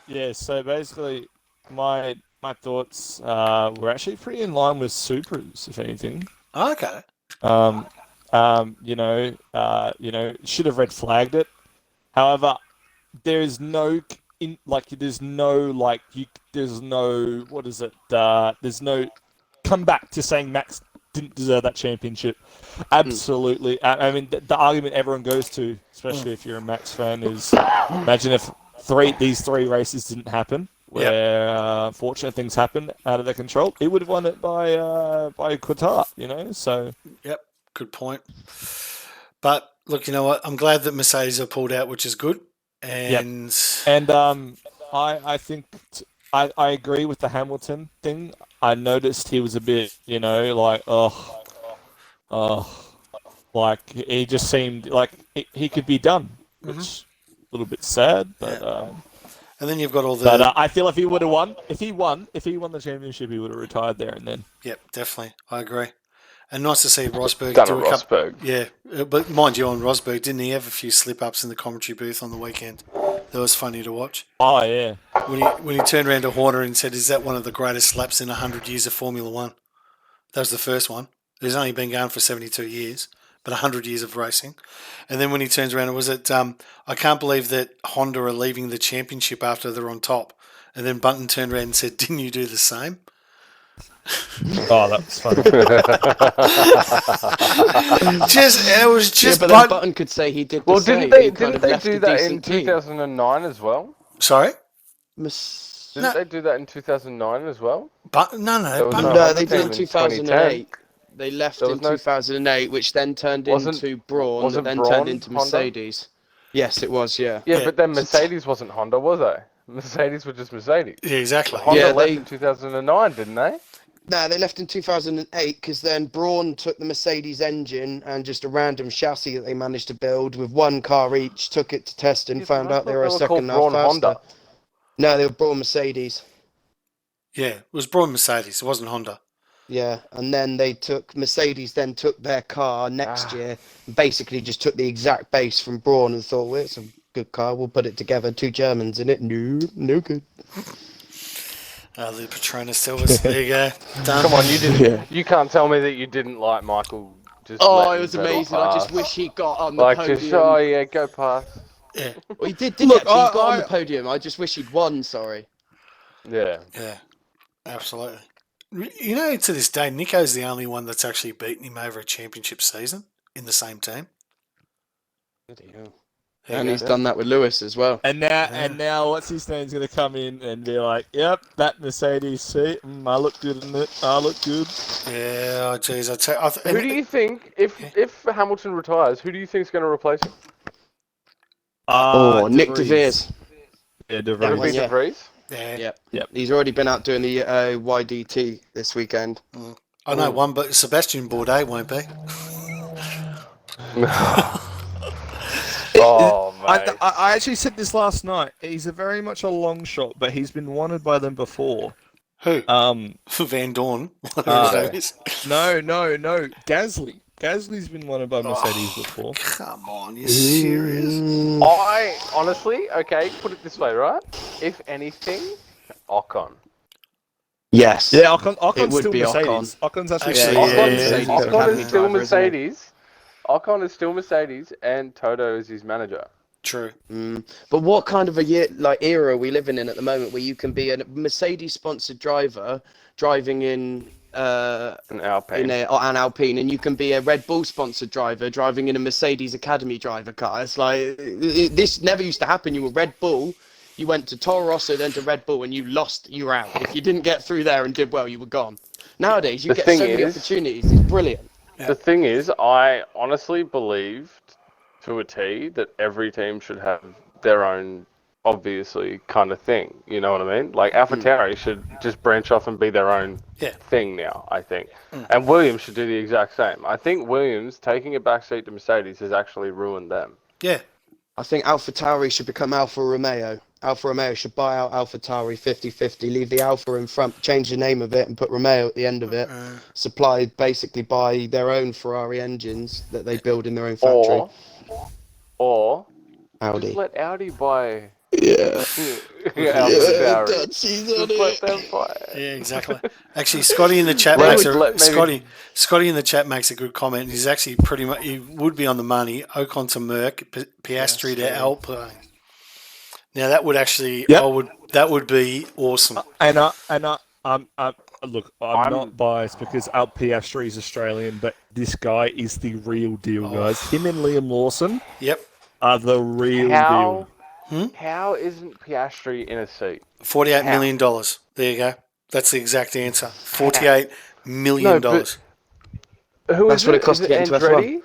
Yeah, so basically, my thoughts were actually pretty in line with Supra's, if anything. Oh, okay. Should have red flagged it. However, there's no come back to saying Max didn't deserve that championship. Absolutely. I mean, the argument everyone goes to, especially if you're a Max fan, is imagine if these three races didn't happen, where unfortunate things happen out of their control. He would have won it by Qatar, So Yep, good point. But look, you know what? I'm glad that Mercedes have pulled out, which is good. And I think I agree with the Hamilton thing. I noticed he was a bit, like he just seemed like he could be done, which is a little bit sad. But and then you've got all the. but I feel if he would have won, if he won the championship, he would have retired there and then. Yep, definitely. I agree. And nice to see Rosberg Done do at a couple. Rosberg. Yeah, but mind you, on Rosberg, didn't he have a few slip-ups in the commentary booth on the weekend? That was funny to watch. Oh yeah, When he turned around to Horner and said, "Is that one of the greatest laps in 100 years of Formula One?" That was the first one. He's only been going for 72 years, but 100 years of racing. And then when he turns around, was it? I can't believe that Honda are leaving the championship after they're on top. And then Bunton turned around and said, "Didn't you do the same?" oh that was funny. It was just. But then Button could say he did the Well, same. didn't they He kind of left do a that in decent team. 2009 as well? Sorry, Didn't they do that in 2009 as well? but no, There was Bunton. no- No, they did in Honda team in 2008. They left There in was no- 2008, which then turned Wasn't- into Braun, wasn't that then Braun turned into Honda? Mercedes. Yes, it was, yeah. Yeah, Yeah. but then Mercedes wasn't Honda, was they? Mercedes were just Mercedes. Yeah, exactly. Honda Yeah, left they- in 2009, didn't they? No, they left in 2008 because then Braun took the Mercedes engine and just a random chassis that they managed to build with one car each, took it to test and Yeah, found but I out they thought were a they were second and a called half Braun faster. Honda. No, they were Braun Mercedes. Yeah, it was Braun Mercedes. It wasn't Honda. Yeah, and then Mercedes then took their car next year, and basically just took the exact base from Braun and thought, well, it's a good car, we'll put it together, two Germans in it. No good. The Petronas Silvers. There you go. Done. Come on, you didn't. You can't tell me that you didn't like Michael. Just Oh, letting it was Vettel amazing. I just pass. wish he got on the Like podium. just, oh yeah, go past. Yeah, Well, he did, Look, actually. He got on I- the podium. I just wish he'd won, sorry. Yeah. yeah, absolutely. You know, to this day, Nico's the only one that's actually beaten him over a championship season in the same team. Bloody hell. There you And go. he's done that with Lewis as well. And now, what's his name's going to come in and be like, "Yep, that Mercedes seat. I look good in it. I look good." Yeah, oh, geez, Who do you think, if Hamilton retires, who do you think is going to replace him? Nick De De Vries. Vries. Yeah, De Would it Vries. be yeah. De Vries? Yeah, Yep. He's already been out doing the YDT this weekend. I know one, but Sebastian Bourdais won't be. Oh, mate. I actually said this last night. He's a very much a long shot, but he's been wanted by them before. Who? Um, Van Dorn. Whatever his name is. no, Gasly. Gasly's been wanted by Mercedes before. Come on, you're serious? I honestly, okay, put it this way, right? If anything, Ocon. Yes. Yeah, It Ocon's would still be Mercedes. Ocon's actually Actually, Yeah, Ocon, yeah, Mercedes Ocon Academy is still driver, isn't he? Mercedes. Ocon is still Mercedes, and Toto is his manager. True. But what kind of era are we living in at the moment where you can be a Mercedes-sponsored driver driving in An Alpine. an Alpine, and you can be a Red Bull-sponsored driver driving in a Mercedes Academy driver car? It's like this never used to happen. You were Red Bull, you went to Toro Rosso, then to Red Bull, and you were out. If you didn't get through there and did well, you were gone. Nowadays, you The get so thing many is- opportunities. It's brilliant. The thing is, I honestly believed to a T that every team should have their own, obviously, kind of thing. You know what I mean? Like AlphaTauri should just branch off and be their own Yeah. thing now, I think. And Williams should do the exact same. I think Williams taking a backseat to Mercedes has actually ruined them. Yeah. I think AlphaTauri should become Alfa Romeo. Alfa Romeo should buy out AlphaTauri 50-50, leave the Alfa in front, change the name of it, and put Romeo at the end of it. Supplied basically by their own Ferrari engines that they build in their own factory. Or Audi. just let Audi buy Yeah. AlphaTauri. Dutchies on Just let it. them buy it. Yeah, exactly. Actually, Scotty in the chat Well, makes maybe- Scotty in the chat makes a good comment. He's actually pretty much he would be on the money. Ocon to Merc, Piastri to Alpine. Now that would actually Yep. that would be awesome. Look, I'm not biased because Piastri is Australian, but this guy is the real deal, guys. Him and Liam Lawson Yep, are the real How deal. how isn't Piastri in a seat? $48 million. There you go. That's the exact answer. $48 million. No, Who That's is what it? it cost Is to get into F1. Andretti?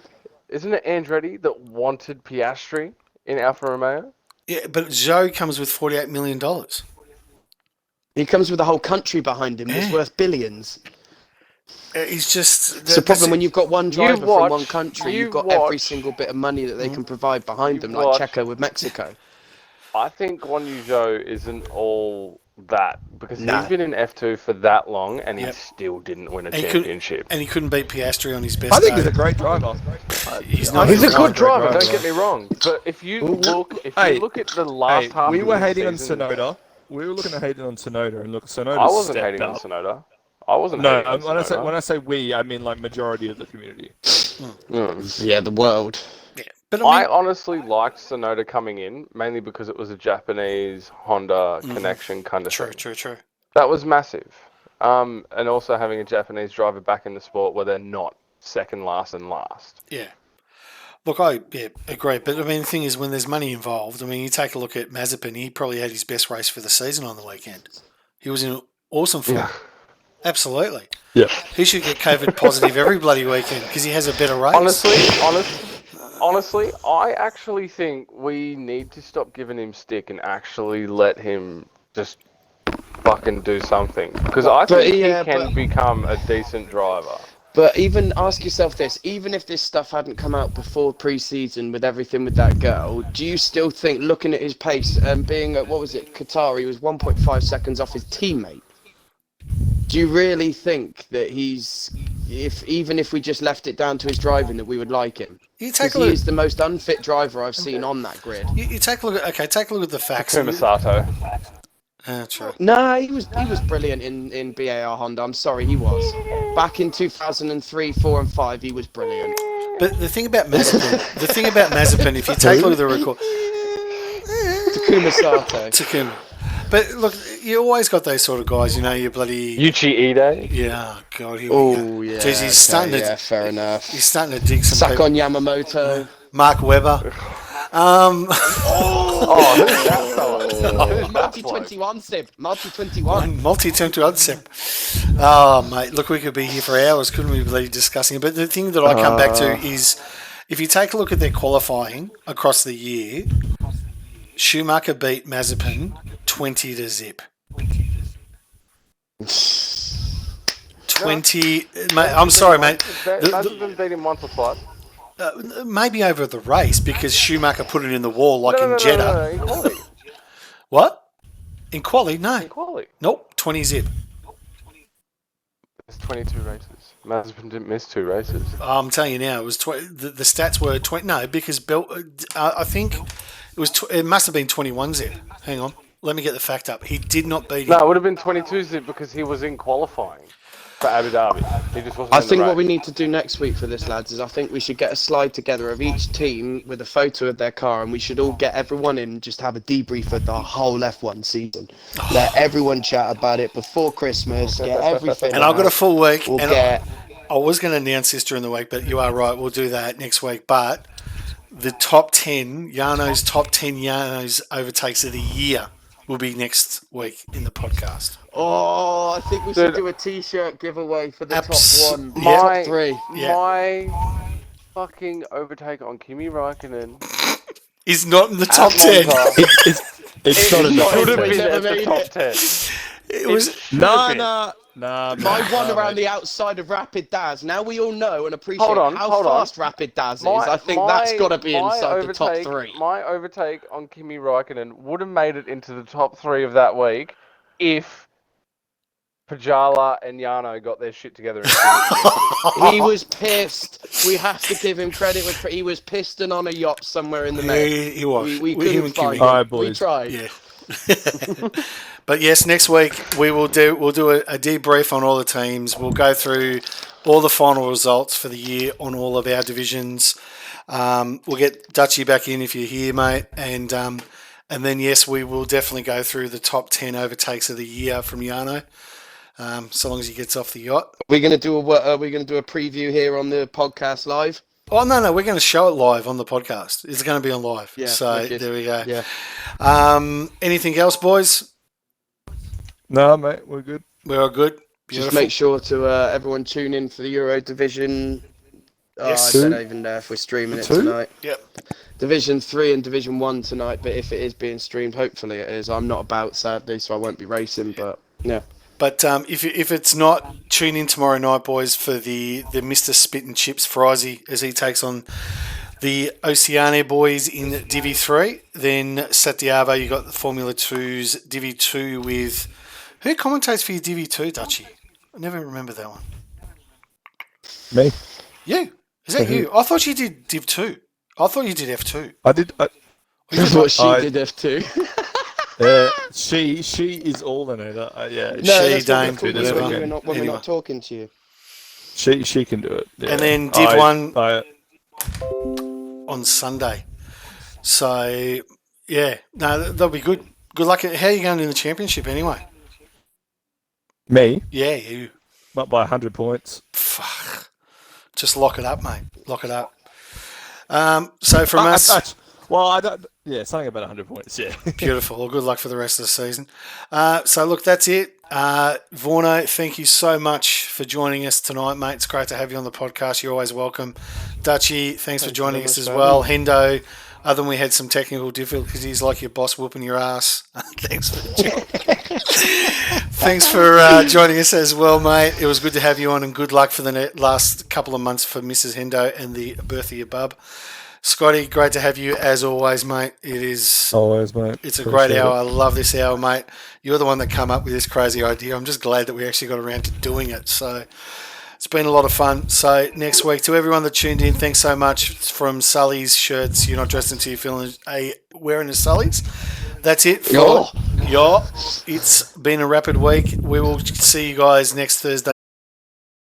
Isn't it Andretti that wanted Piastri in Alfa Romeo? Yeah, but Joe comes with $48 million. He comes with a whole country behind him that's worth billions. He's just. It's the problem when you've got one driver from one watch- country, you you've got every watch- single bit of money that they can provide behind them, watch- like Checo with Mexico. I think Guan Yu Zhou isn't all that because Nah. he's been in F2 for that long and Yep. he still didn't win a And he championship. and he couldn't beat Piastri on his best I think day. he's a great driver. He's not. He's a not good a great driver, driver. don't get me wrong. But if you look at the last Hey, half we of were the hating on season, Sonoda. We were looking at hating on Sonoda, and look, Sonoda. I wasn't stepped hating on up. Sonoda. I wasn't No, hating on Sonoda. when I say we, I mean like majority of the community. Yeah, the world. Yeah. But I honestly liked Sonoda coming in, mainly because it was a Japanese Honda connection kind of true, thing. true. That was massive. And also having a Japanese driver back in the sport where they're not second last and last. Yeah. Look, I agree. But I mean, the thing is, when there's money involved, I mean, you take a look at Mazepin. He probably had his best race for the season on the weekend. He was in awesome form. Absolutely. Yeah. He should get COVID positive every bloody weekend because he has a better race. Honestly, I actually think we need to stop giving him stick and actually let him just fucking do something. Because I think he can become a decent driver. But even ask yourself this: even if this stuff hadn't come out before pre-season with everything with that girl, do you still think, looking at his pace and being at Qatar, he was 1.5 seconds off his teammate? Do you really think that even if we just left it down to his driving, that we would like him? You take Because a he look. is the most unfit driver I've seen on that grid. You take a look at the facts. Takuma Sato. True. No, he was brilliant in BAR Honda. I'm sorry, he was. Back in 2003, 4 and 5, he was brilliant. But the thing about Mazepin, if you take a look at the record, Takuma Sato. Takuma. But look, you always got those sort of guys, you know, you bloody... Yuchi Ide. Yeah, God, here we Oh, go. yeah. Jeez, he's starting to... yeah, fair enough. He's starting to dig some people. Sakon Yamamoto. Mark Webber. Oh, who's that fella? Who's that Multi bloke? 21 Sib. Multi 21. Multi-attempt to unsep. Oh, mate, look, we could be here for hours, couldn't we, bloody discussing it? But the thing that I come back to is, if you take a look at their qualifying across the year, Schumacher beat Mazepin 20-0. 20. Mate, I'm sorry, mate. Mazepin beat him once or twice. Maybe over the race because Schumacher put it in the wall like in Jeddah. No, in quality. What? In quali? No. In quality. Nope. 20-0. It's 22 races. Mazepin didn't miss 2 races. I'm telling you now, it was the stats were 20. No, because I think it was. It must have been 21-0. Hang on, let me get the fact up. He did not beat him. No, it would have been 22 because he was in qualifying for Abu Dhabi. He just wasn't. I in the think race. what we need to do next week for this, lads, is I think we should get a slide together of each team with a photo of their car, and we should all get everyone in, just have a debrief of the whole F1 season. Let everyone chat about it before Christmas, get everything. And I've got a full week. We'll and get. I was going to announce this during the week, but you are right. We'll do that next week. But the top 10, Yano's top 10 Yano's overtakes of the year will be next week in the podcast. Oh, I think we should Dude. do a T-shirt giveaway for the Abs- top one, yeah. top 3. Yeah. My fucking overtake on Kimi Raikkonen. He's not in the top 10. It's not enough. Should have We've been never at the made top it. 10. It was. Nah. My one around the outside of Rapid Daz. Now we all know and appreciate Hold on, how hold on. fast Rapid Daz is. I think that's got to be my inside the top overtake- 3. My overtake on Kimi Raikkonen would have made it into the top 3 of that week if Pajala and Yano got their shit together. He was pissed. We have to give him credit. He was pissed and on a yacht somewhere in the Med. He was. We Him couldn't and find Kimi. him. Alright, We boys. tried. Yeah. But yes, next week we'll do a debrief on all the teams. We'll go through all the final results for the year on all of our divisions. We'll get Dutchy back in if you're here, mate, and then yes, we will definitely go through the top 10 overtakes of the year from Yano. So long as he gets off the yacht. We're gonna do a preview here on the podcast live. Oh no, we're going to show it live on the podcast. It's going to be on live. Yeah, So wicked. there we go. Yeah. Anything else, boys? No, mate, we're good. We're all good. Beautiful. Just make sure to everyone tune in for the Euro Division. Yes. I don't even know if we're streaming it Two? tonight. Yep. Division 3 and Division 1 tonight, but if it is being streamed, hopefully it is. I'm not about, sadly, so I won't be racing, but yeah. But if it's not, tune in tomorrow night, boys, for the Mr. Spit and Chips Frizy as he takes on the Oceania boys in Divi 3. Then Satiavo, you got the Formula 2's Divi 2 with... Who commentates for your Divi 2, Dutchy? I never remember that one. Me. You. Is that you? I thought you did Div 2. I thought you did F2. I did. That's what she I- did F2. She is all in it. Yeah. No, She, that's what Dane, we're talking whatever. about when we're Anyway. not talking to you. She can do it. Yeah. And then Div 1 I, on Sunday. So, yeah. No, that'll be good. Good luck. How are you going in the championship anyway? me, Yeah, you. up by 100 points. Fuck. Just lock it up, mate. Lock it up. So from us, I don't. Yeah, something about 100 points. Yeah. beautiful. Well, good luck for the rest of the season. So look, that's it. Vorno, thank you so much for joining us tonight, mate. It's great to have you on the podcast. You're always welcome. Dutchy, thanks for joining us as well. Hendo, other than we had some technical difficulties, like your boss whooping your ass. Thanks for joining us as well, mate. It was good to have you on, and good luck for the last couple of months for Mrs. Hendo and the birth of your bub. Scotty, great to have you as always, mate. It is. Always, mate. It's a Appreciate great hour. it. I love this hour, mate. You're the one that come up with this crazy idea. I'm just glad that we actually got around to doing it. So it's been a lot of fun. So next week, to everyone that tuned in, thanks so much. From Sully's shirts. You're not dressed until you're feeling wearing the Sully's. That's it. Yo. It's been a rapid week. We will see you guys next Thursday.